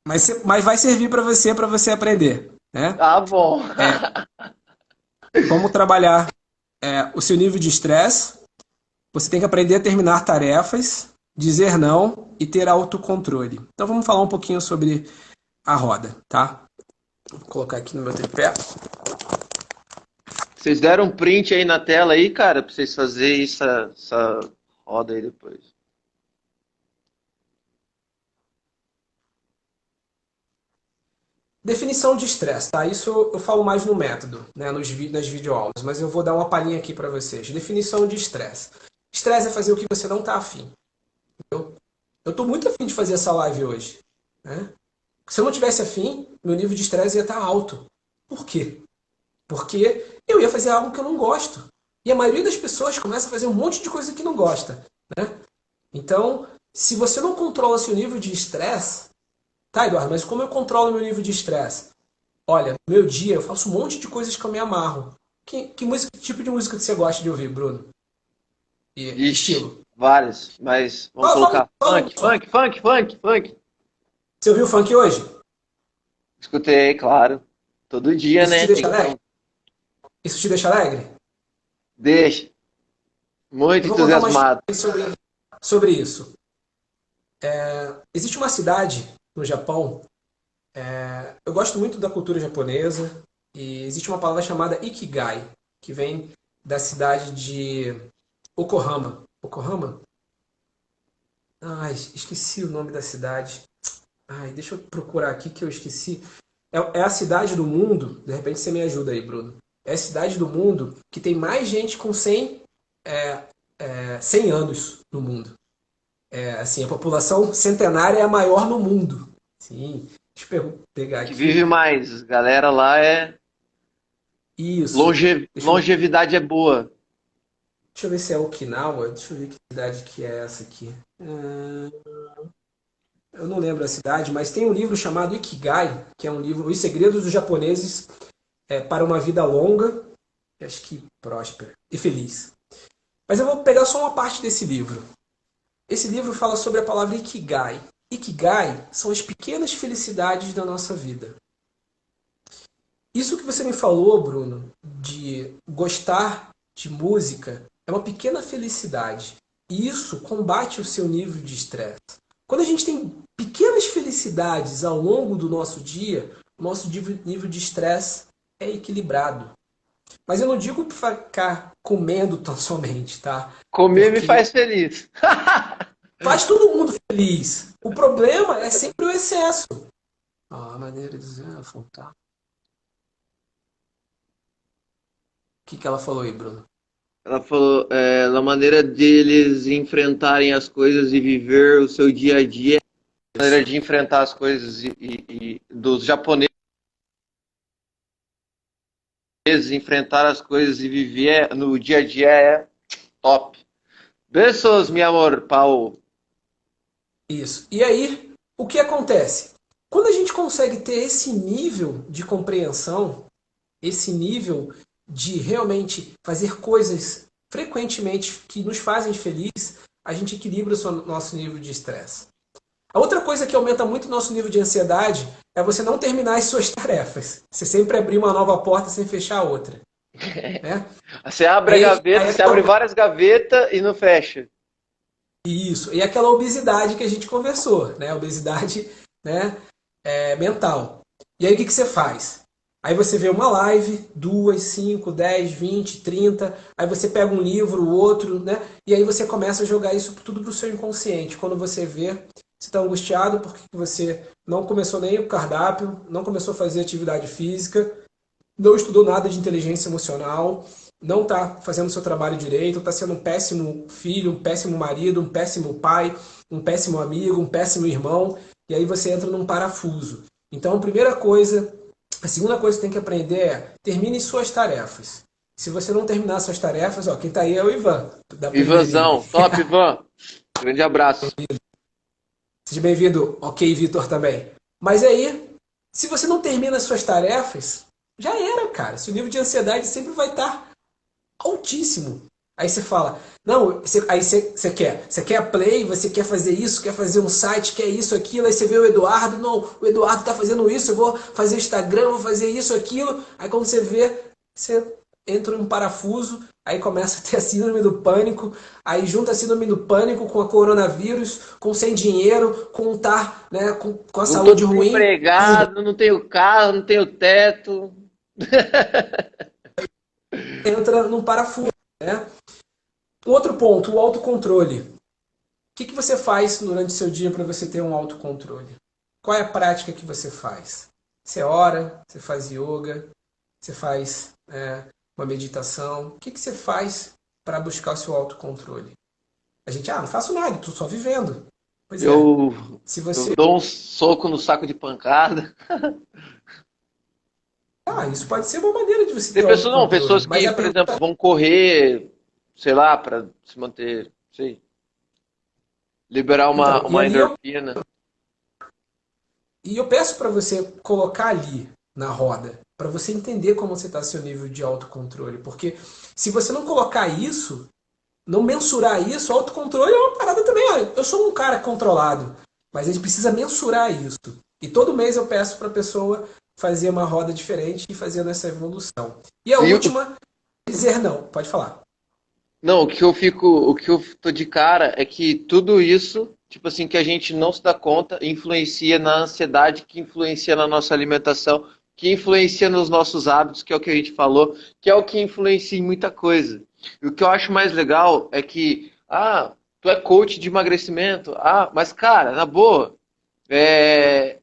mas vai servir para você aprender, né? Tá bom. Como trabalhar o seu nível de estresse. Você tem que aprender a terminar tarefas, dizer não e ter autocontrole. Então vamos falar um pouquinho sobre a roda, tá? Vou colocar aqui no meu tripé. Vocês deram um print aí na tela aí, cara, pra vocês fazerem essa roda aí depois. Definição de estresse, tá? Isso eu falo mais no método, né, nas videoaulas, mas eu vou dar uma palhinha aqui para vocês. Definição de estresse. Estresse é fazer o que você não tá afim. Eu tô muito afim de fazer essa live hoje, né? Se eu não tivesse afim, meu nível de estresse ia estar alto. Por quê? Porque eu ia fazer algo que eu não gosto. E a maioria das pessoas começa a fazer um monte de coisa que não gosta, né? Então, se você não controla seu nível de estresse, tá, Eduardo, mas como eu controlo meu nível de estresse? Olha, no meu dia eu faço um monte de coisas que eu me amarro. Que tipo de música que você gosta de ouvir, Bruno? E Ixi, estilo? vários, mas vamos Fala, colocar fala, funk, funk, funk, funk, funk. Você ouviu funk hoje? Escutei, claro. Todo dia, Isso te né? deixa Tem que ter alegre? um. Isso te deixa alegre? Deixa. Eu Muito vou contar uma entusiasmado. história sobre isso. Existe uma cidade no Japão. Eu gosto muito da cultura japonesa e existe uma palavra chamada Ikigai, que vem da cidade de Yokohama. Yokohama? Ai, esqueci o nome da cidade. Ai, deixa eu procurar aqui que eu esqueci. É a cidade do mundo, de repente você me ajuda aí, Bruno. É a cidade do mundo que tem mais gente com 100 anos no mundo. Assim, a população centenária é a maior no mundo. Sim, deixa eu pegar Que aqui. vive mais. Galera lá é. Isso. Deixa eu, Longevidade é boa. deixa eu ver se é Okinawa. Deixa eu ver que cidade que é essa aqui. Eu não lembro a cidade, mas tem um livro chamado Ikigai, que é um livro, Os Segredos dos Japoneses para uma Vida Longa, acho que próspera e feliz. Mas eu vou pegar só uma parte desse livro. Esse livro fala sobre a palavra Ikigai. Ikigai são as pequenas felicidades da nossa vida. Isso que você me falou, Bruno, de gostar de música, é uma pequena felicidade. E isso combate o seu nível de estresse. Quando a gente tem pequenas felicidades ao longo do nosso dia, o nosso nível de estresse é equilibrado. Mas eu não digo para ficar comendo tão somente, tá? Comer me Porque faz feliz. faz todo mundo feliz. O problema é sempre o excesso. Ah, a maneira de dizer, tá. O que ela falou aí, Bruno? Ela falou, a maneira deles enfrentarem as coisas e viver o seu dia a dia, a maneira de enfrentar as coisas e dos japoneses enfrentar as coisas e viver no dia a dia é top. Besos, meu amor, Paulo. Isso. E aí, o que acontece? Quando a gente consegue ter esse nível de compreensão, esse nível de realmente fazer coisas frequentemente que nos fazem feliz, a gente equilibra o nosso nível de estresse. A outra coisa que aumenta muito o nosso nível de ansiedade é você não terminar as suas tarefas. Você sempre abrir uma nova porta sem fechar a outra. Né? Você abre a gaveta, Aí você abre várias gavetas e não fecha. Isso. E aquela obesidade que a gente conversou, né? Obesidade, né? Mental. E aí o que, que você faz? Aí você vê uma live, 2, 5, 10, 20, 30, aí você pega um livro, o outro, né? E aí você começa a jogar isso tudo para o seu inconsciente. Quando você vê, você está angustiado porque você não começou nem o cardápio, não começou a fazer atividade física, não estudou nada de inteligência emocional, não está fazendo o seu trabalho direito, está sendo um péssimo filho, um péssimo marido, um péssimo pai, um péssimo amigo, um péssimo irmão, e aí você entra num parafuso. Então, a segunda coisa que tem que aprender é termine suas tarefas. Se você não terminar suas tarefas, ó, quem está aí é o Ivan, da Play Ivanzão, Delivery. top, Ivan. Grande abraço. Seja bem-vindo, ok, Vitor também. Mas aí, se você não termina as suas tarefas, já era, cara. Seu nível de ansiedade sempre vai estar altíssimo. Aí você fala, não, aí você quer a play, você quer fazer isso, quer fazer um site, quer isso, aquilo, aí você vê o Eduardo, não, o Eduardo tá fazendo isso, eu vou fazer Instagram, vou fazer isso, aquilo, aí quando você vê, você entra em um parafuso, aí começa a ter a síndrome do pânico, aí junta a síndrome do pânico com a coronavírus, com sem dinheiro, com estar, né, com a Não tô saúde ruim, tudo. desempregado, não tenho carro, não tenho teto. Entra num parafuso, né? Um outro ponto, o autocontrole. O que você faz durante o seu dia para você ter um autocontrole? Qual é a prática que você faz? Você ora, você faz yoga, você faz uma meditação. O que você faz para buscar o seu autocontrole? A gente, não faço nada, estou só vivendo. Pois é. Eu, Se eu você. dou um soco no saco de pancada. Isso pode ser uma maneira de você Tem ter pessoas, não, autocontrole. pessoas Mas que, a por pergunta. exemplo, vão correr, sei lá, para se manter, sei, liberar Então, uma endorfina. e eu peço para você colocar ali na roda, para você entender como você está seu nível de autocontrole. Porque se você não colocar isso, não mensurar isso, autocontrole é uma parada também. Olha, eu sou um cara controlado, mas a gente precisa mensurar isso. E todo mês eu peço para a pessoa fazer uma roda diferente e fazendo essa evolução. E a E última, dizer não. Pode falar. não, o que eu tô de cara é que tudo isso, tipo assim, que a gente não se dá conta, influencia na ansiedade, que influencia na nossa alimentação, que influencia nos nossos hábitos, que é o que a gente falou, que é o que influencia em muita coisa. E o que eu acho mais legal é que, tu é coach de emagrecimento, mas cara, na boa, é,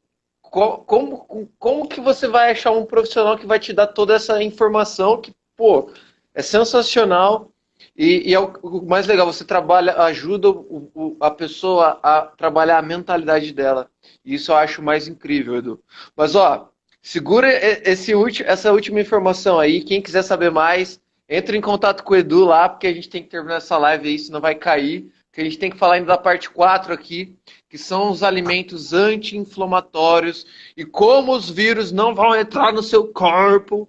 como que você vai achar um profissional que vai te dar toda essa informação que, pô, é sensacional e é o mais legal, você trabalha, ajuda a pessoa a trabalhar a mentalidade dela. E isso eu acho mais incrível, Edu. Mas ó, segura essa última informação aí. Quem quiser saber mais, entre em contato com o Edu lá, porque a gente tem que terminar essa live aí, senão vai cair. Que a gente tem que falar ainda da parte 4 aqui, que são os alimentos anti-inflamatórios e como os vírus não vão entrar no seu corpo.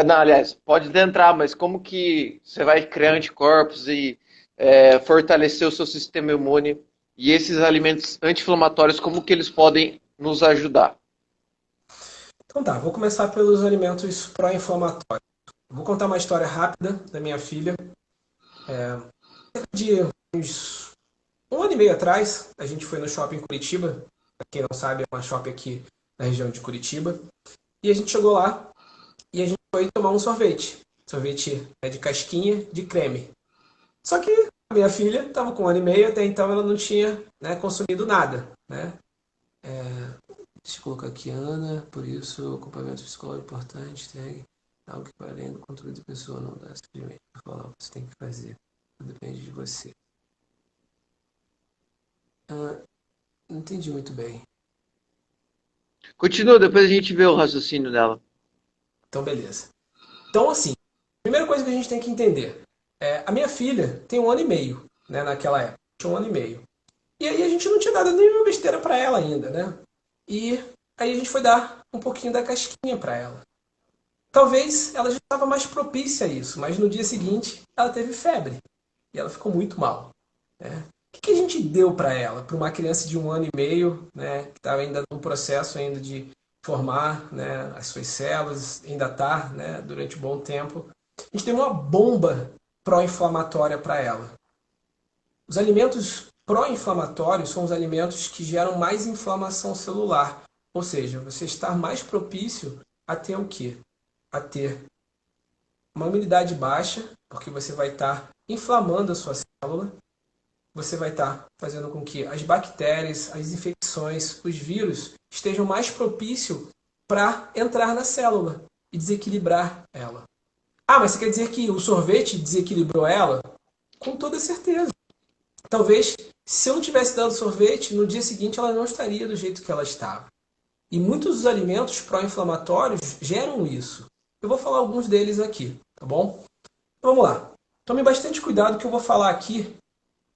Não, aliás, pode entrar, mas como que você vai criar anticorpos e fortalecer o seu sistema imune e esses alimentos anti-inflamatórios, como que eles podem nos ajudar? Então tá, vou começar pelos alimentos pró-inflamatórios. Vou contar uma história rápida da minha filha. De uns um ano e meio atrás, a gente foi no shopping em Curitiba. Pra quem não sabe, é uma shopping aqui na região de Curitiba. E a gente chegou lá e a gente foi tomar um sorvete. Sorvete de casquinha de creme. Só que a minha filha estava com um ano e meio, até então ela não tinha, né, consumido nada. Né? Deixa eu colocar aqui, Ana, por isso, acompanhamento psicológico importante. Segue. Algo que vai além do controle da pessoa, não dá simplesmente para falar o que você tem que fazer. Tudo depende de você. Não entendi muito bem. Continua, depois a gente vê o raciocínio dela. Então, beleza. Então, assim, primeira coisa que a gente tem que entender. A minha filha tem 1 ano e meio, né, naquela época. Tinha 1 ano e meio. E aí a gente não tinha dado nenhuma besteira para ela ainda, né? E aí a gente foi dar um pouquinho da casquinha para ela. Talvez ela já estava mais propícia a isso, mas no dia seguinte ela teve febre e ela ficou muito mal, né? O que a gente deu para ela, para uma criança de 1 ano e meio, né, que estava ainda no processo ainda de formar, né, as suas células, ainda está, né, durante um bom tempo. A gente deu uma bomba pró-inflamatória para ela. Os alimentos pró-inflamatórios são os alimentos que geram mais inflamação celular, ou seja, você está mais propício a ter o quê? A ter uma imunidade baixa, porque você vai estar inflamando a sua célula, você vai estar fazendo com que as bactérias, as infecções, os vírus estejam mais propícios para entrar na célula e desequilibrar ela. Ah, mas você quer dizer que o sorvete desequilibrou ela? Com toda certeza. Talvez, se eu não tivesse dado sorvete, no dia seguinte ela não estaria do jeito que ela estava. E muitos dos alimentos pró-inflamatórios geram isso. Eu vou falar alguns deles aqui, tá bom? Então, vamos lá. Tome bastante cuidado que eu vou falar aqui.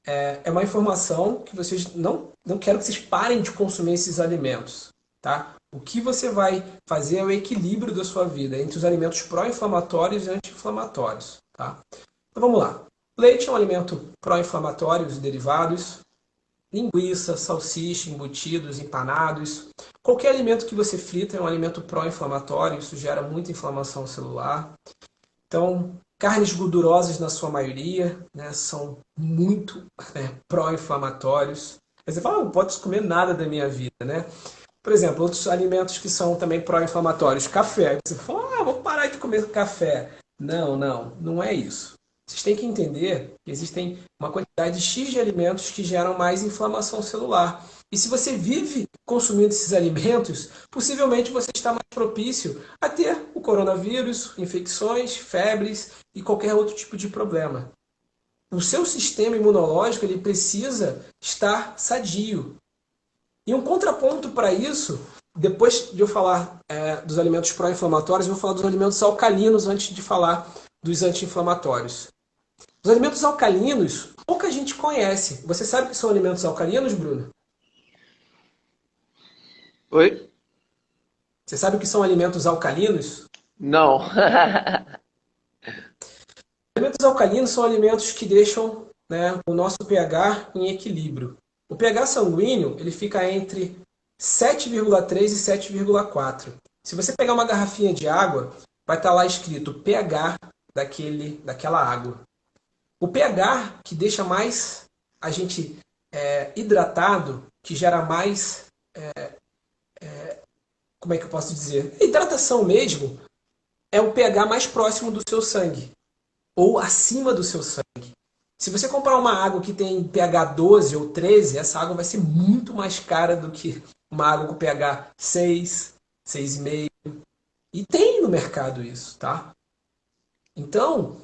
É uma informação que vocês não quero que vocês parem de consumir esses alimentos, tá? O que você vai fazer é o equilíbrio da sua vida entre os alimentos pró-inflamatórios e anti-inflamatórios, tá? Então vamos lá. Leite é um alimento pró-inflamatório, os derivados. Linguiça, salsicha, embutidos, empanados. Qualquer alimento que você frita é um alimento pró-inflamatório, isso gera muita inflamação celular. Então, carnes gordurosas na sua maioria, né, são muito pró-inflamatórios. Aí você fala, não pode comer nada da minha vida, né? Por exemplo, outros alimentos que são também pró-inflamatórios, café. Você fala, vou parar de comer café. Não é isso. Vocês têm que entender que existem uma quantidade X de alimentos que geram mais inflamação celular. E se você vive consumindo esses alimentos, possivelmente você está mais propício a ter o coronavírus, infecções, febres e qualquer outro tipo de problema. O seu sistema imunológico ele precisa estar sadio. E um contraponto para isso, depois de eu falar dos alimentos pró-inflamatórios, eu vou falar dos alimentos alcalinos antes de falar dos anti-inflamatórios. Os alimentos alcalinos, pouca gente conhece. Você sabe o que são alimentos alcalinos, Bruno? Oi? Você sabe o que são alimentos alcalinos? Não. Alimentos alcalinos são alimentos que deixam, né, o nosso pH em equilíbrio. O pH sanguíneo ele fica entre 7,3 e 7,4. Se você pegar uma garrafinha de água, vai estar lá escrito pH daquela água. O pH que deixa mais a gente hidratado, que gera mais, como é que eu posso dizer? Hidratação mesmo, é o pH mais próximo do seu sangue, ou acima do seu sangue. Se você comprar uma água que tem pH 12 ou 13, essa água vai ser muito mais cara do que uma água com pH 6, 6,5. E tem no mercado isso, tá? Então,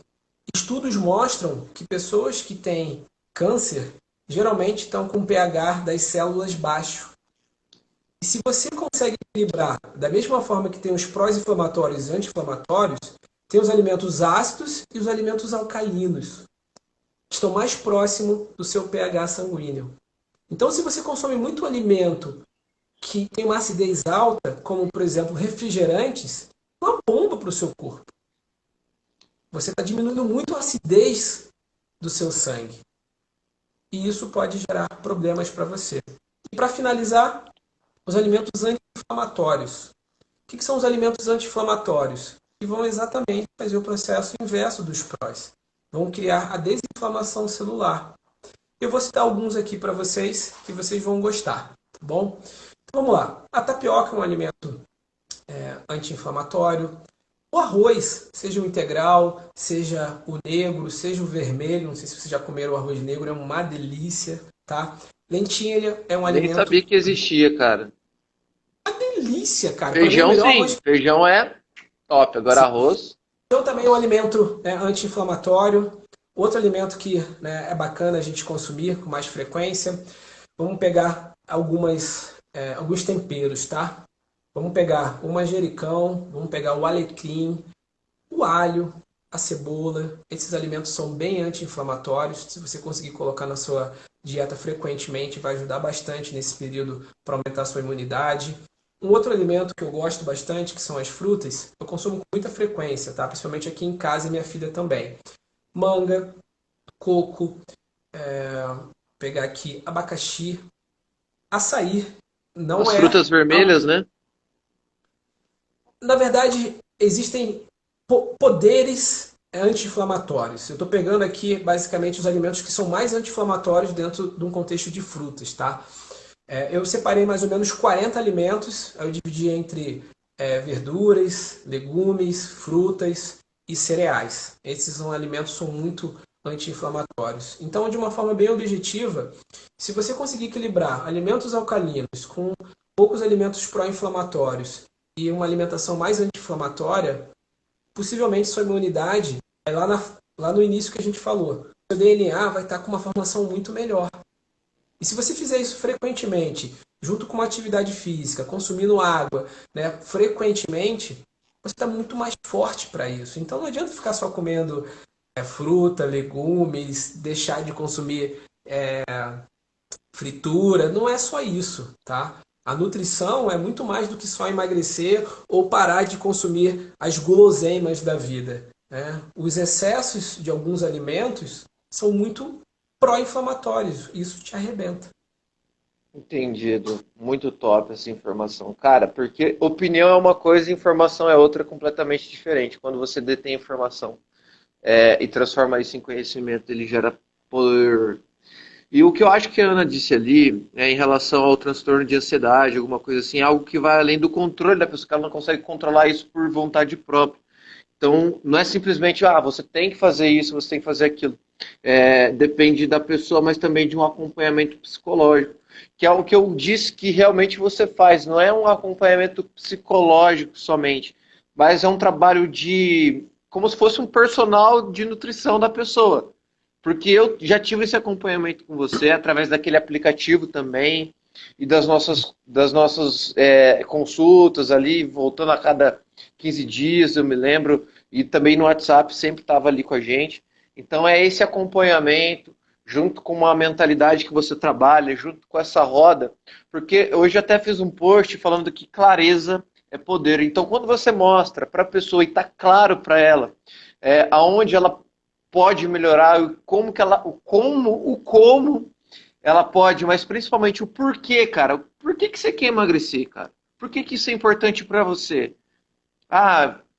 estudos mostram que pessoas que têm câncer geralmente estão com pH das células baixo. E se você consegue equilibrar da mesma forma que tem os pró-inflamatórios e anti-inflamatórios, tem os alimentos ácidos e os alimentos alcalinos. Estão mais próximos do seu pH sanguíneo. Então, se você consome muito alimento que tem uma acidez alta, como, por exemplo, refrigerantes, é uma bomba para o seu corpo. Você está diminuindo muito a acidez do seu sangue. E isso pode gerar problemas para você. E para finalizar, os alimentos anti-inflamatórios. O que são os alimentos anti-inflamatórios? Que vão exatamente fazer o processo inverso dos prós. Vão criar a desinflamação celular. Eu vou citar alguns aqui para vocês que vocês vão gostar, tá bom? Então vamos lá. A tapioca é um alimento anti-inflamatório. O arroz, seja o integral, seja o negro, seja o vermelho, não sei se vocês já comeram o arroz negro, é uma delícia, tá? Lentilha é um Nem alimento... sabia que existia, cara. Uma delícia, cara. Pra mim, é o Feijão, melhor sim. arroz. Feijão é top. Agora arroz. Então também é um alimento, né, anti-inflamatório. Outro alimento que, né, é bacana a gente consumir com mais frequência. Vamos pegar alguns temperos, tá? Vamos pegar o manjericão, vamos pegar o alecrim, o alho, a cebola. Esses alimentos são bem anti-inflamatórios. Se você conseguir colocar na sua dieta frequentemente, vai ajudar bastante nesse período para aumentar a sua imunidade. Um outro alimento que eu gosto bastante, que são as frutas, eu consumo com muita frequência, tá? Principalmente aqui em casa e minha filha também. Manga, coco, pegar aqui abacaxi, açaí. Não As é. frutas vermelhas, né? Na verdade, existem poderes anti-inflamatórios. Eu estou pegando aqui basicamente os alimentos que são mais anti-inflamatórios dentro de um contexto de frutas, tá? Eu separei mais ou menos 40 alimentos, eu dividi entre verduras, legumes, frutas e cereais. Esses são alimentos que são muito anti-inflamatórios. Então, de uma forma bem objetiva, se você conseguir equilibrar alimentos alcalinos com poucos alimentos pró-inflamatórios e uma alimentação mais anti-inflamatória, possivelmente sua imunidade é lá no início que a gente falou. Seu DNA vai estar com uma formação muito melhor. E se você fizer isso frequentemente, junto com uma atividade física, consumindo água, né, frequentemente, você está muito mais forte para isso. Então não adianta ficar só comendo fruta, legumes, deixar de consumir fritura. Não é só isso, tá? A nutrição é muito mais do que só emagrecer ou parar de consumir as guloseimas da vida, né? Os excessos de alguns alimentos são muito pró-inflamatórios. Isso te arrebenta. Entendido. Muito top essa informação. Cara, porque opinião é uma coisa e informação é outra completamente diferente. Quando você detém informação e transforma isso em conhecimento, ele gera poder. E o que eu acho que a Ana disse ali, em relação ao transtorno de ansiedade, alguma coisa assim, é algo que vai além do controle da pessoa, que ela não consegue controlar isso por vontade própria. Então, não é simplesmente, você tem que fazer isso, você tem que fazer aquilo. Depende da pessoa, mas também de um acompanhamento psicológico, que é o que eu disse que realmente você faz. Não é um acompanhamento psicológico somente, mas é um trabalho como se fosse um personal de nutrição da pessoa. Porque eu já tive esse acompanhamento com você através daquele aplicativo também e das nossas consultas ali, voltando a cada 15 dias, eu me lembro, e também no WhatsApp sempre estava ali com a gente. Então é esse acompanhamento, junto com uma mentalidade que você trabalha, junto com essa roda, porque hoje até fiz um post falando que clareza é poder. Então quando você mostra para a pessoa e está claro para ela aonde ela pode melhorar, o como ela pode, mas principalmente o porquê, cara. Por que que você quer emagrecer, cara? Por que que isso é importante para você?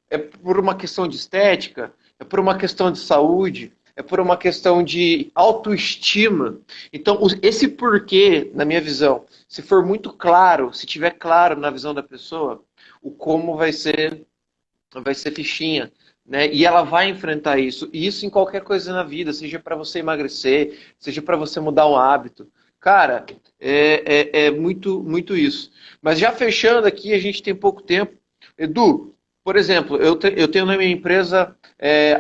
É por uma questão de estética, é por uma questão de saúde, é por uma questão de autoestima. Então, esse porquê, na minha visão, se for muito claro, se tiver claro na visão da pessoa, o como vai ser fichinha, né? E ela vai enfrentar isso. E isso em qualquer coisa na vida, seja para você emagrecer, seja para você mudar um hábito. Cara, é muito, muito isso. Mas já fechando aqui, a gente tem pouco tempo. Edu, por exemplo, eu tenho na minha empresa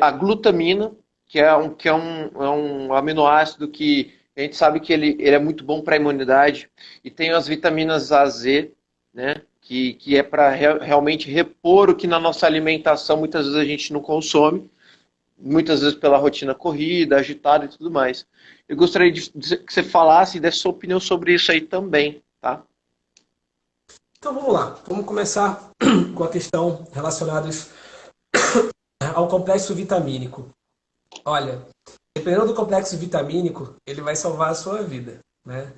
a glutamina, que é um aminoácido que a gente sabe que ele é muito bom para a imunidade. E tem as vitaminas A, Z, né? Que é para realmente repor o que na nossa alimentação muitas vezes a gente não consome, muitas vezes pela rotina corrida, agitada e tudo mais. Eu gostaria que você falasse e desse sua opinião sobre isso aí também, tá? Então vamos lá, vamos começar com a questão relacionada ao complexo vitamínico. Olha, dependendo do complexo vitamínico, ele vai salvar a sua vida, né?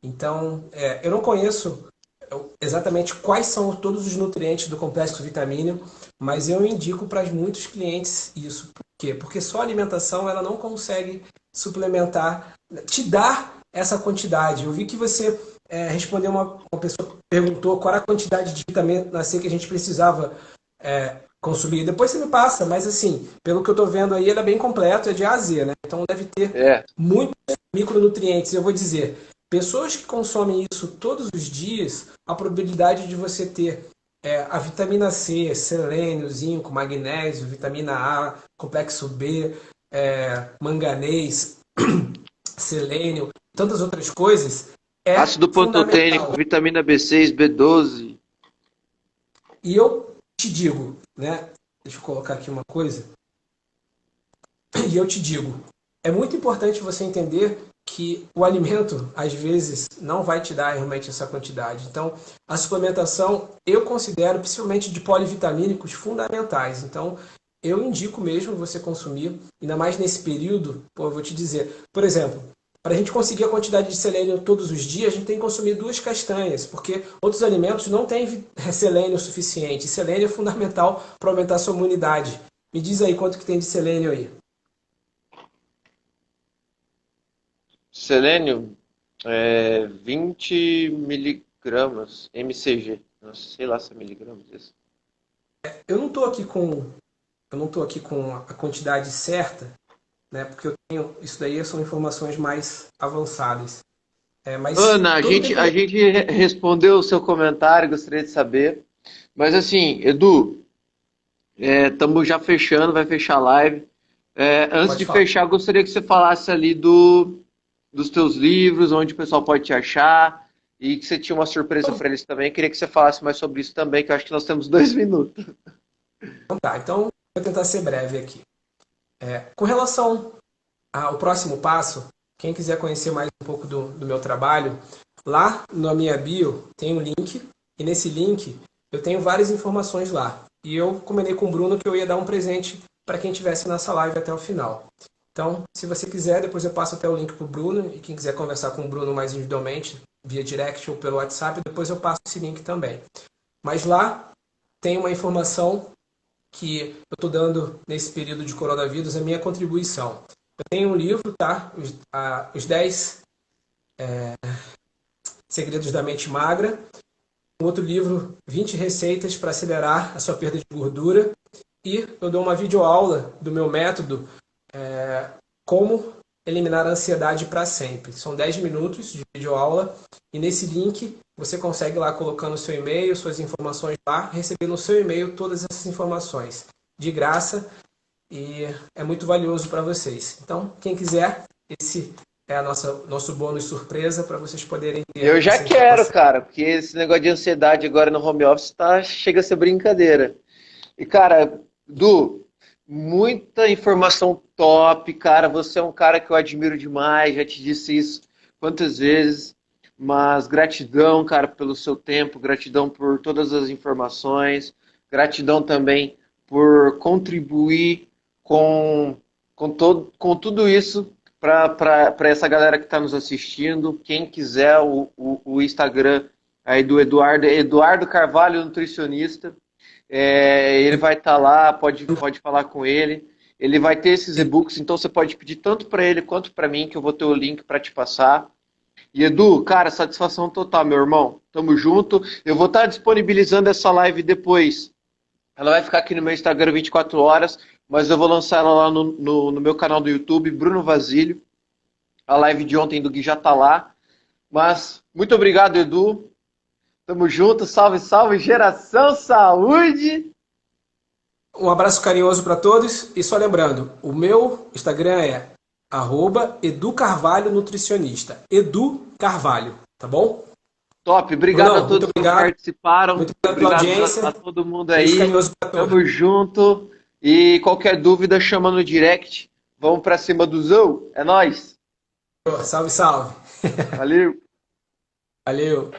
Então, eu não conheço exatamente quais são todos os nutrientes do complexo vitamínico, mas eu indico para muitos clientes isso. Por quê? Porque só a alimentação ela não consegue suplementar, te dar essa quantidade. Eu vi que você respondeu uma pessoa que perguntou qual era a quantidade de vitamina C que a gente precisava consumir. Depois você me passa, mas assim, pelo que eu estou vendo aí, ele é bem completo, é de A a Z, né? Então deve ter É, muitos micronutrientes. Eu vou dizer, pessoas que consomem isso todos os dias, a probabilidade de você ter A vitamina C, selênio, zinco, magnésio, vitamina A, complexo B, manganês, selênio, tantas outras coisas, é Ácido pantotênico, fundamental. vitamina B6, B12. E eu te digo, né? Deixa eu colocar aqui uma coisa. E eu te digo, é muito importante você entender que o alimento, às vezes, não vai te dar realmente essa quantidade. Então, a suplementação eu considero, principalmente de polivitamínicos, fundamentais. Então, eu indico mesmo você consumir, ainda mais nesse período, pô, eu vou te dizer, por exemplo, para a gente conseguir a quantidade de selênio todos os dias, a gente tem que consumir 2 castanhas, porque outros alimentos não têm selênio suficiente. Selênio é fundamental para aumentar a sua imunidade. Me diz aí quanto que tem de selênio aí. Selênio, 20 miligramas, mcg. Nossa, sei lá se é miligramas isso. Eu não estou aqui com eu não estou aqui com a quantidade certa, né? Porque eu tenho isso daí são informações mais avançadas. Mas Ana, a todo gente, tempo a gente respondeu o seu comentário, gostaria de saber. Mas assim, Edu, estamos já fechando, vai fechar a live. Antes pode de falar. fechar, gostaria que você falasse ali dos teus livros, onde o pessoal pode te achar, e que você tinha uma surpresa para eles também. Queria que você falasse mais sobre isso também, que eu acho que nós temos 2 minutos. Então tá, então vou tentar ser breve aqui. Com relação ao próximo passo, quem quiser conhecer mais um pouco do meu trabalho, lá na minha bio tem um link, e nesse link eu tenho várias informações lá. E eu combinei com o Bruno que eu ia dar um presente para quem estivesse nessa live até o final. Então, se você quiser, depois eu passo até o link para o Bruno, e quem quiser conversar com o Bruno mais individualmente, via direct ou pelo WhatsApp, depois eu passo esse link também. Mas lá tem uma informação que eu estou dando nesse período de coronavírus, a minha contribuição. Eu tenho um livro, tá? Os 10 Segredos da Mente Magra. Um outro livro, 20 receitas para acelerar a sua perda de gordura. E eu dou uma videoaula do meu método, como eliminar a ansiedade para sempre. São 10 minutos de videoaula e nesse link você consegue lá colocando o seu e-mail, suas informações lá, receber no seu e-mail todas essas informações de graça e é muito valioso para vocês. Então, quem quiser, esse é a nosso bônus surpresa para vocês poderem ter Eu já essa quero, informação. cara, porque esse negócio de ansiedade agora no home office chega a ser brincadeira. E, cara, Du, muita informação top, cara. Você é um cara que eu admiro demais, já te disse isso quantas vezes. Mas gratidão, cara, pelo seu tempo, gratidão por todas as informações, gratidão também por contribuir com, com tudo isso para essa galera que está nos assistindo. Quem quiser o Instagram aí do Eduardo, é Eduardo Carvalho, nutricionista. Ele vai estar lá, pode falar com ele. Ele vai ter esses e-books, então você pode pedir tanto para ele quanto para mim, que eu vou ter o link para te passar. E Edu, cara, satisfação total, meu irmão. Tamo junto. Eu vou estar disponibilizando essa live depois. Ela vai ficar aqui no meu Instagram 24 horas, mas eu vou lançar ela lá no meu canal do YouTube, Bruno Vasílio. A live de ontem do Gui já tá lá. Mas muito obrigado, Edu. Tamo junto. Salve, salve, geração saúde. Um abraço carinhoso para todos e só lembrando, o meu Instagram é @educarvalho nutricionista. Edu Carvalho, tá bom? Top. Obrigado a Brunão, muito todos que obrigado. participaram. Muito obrigado pela Obrigado audiência. a todo mundo Beijo aí. carinhoso para todos. Tamo junto. E qualquer dúvida, chama no direct. Vamos pra cima do Zou. É nóis. Salve, salve. Valeu. Valeu.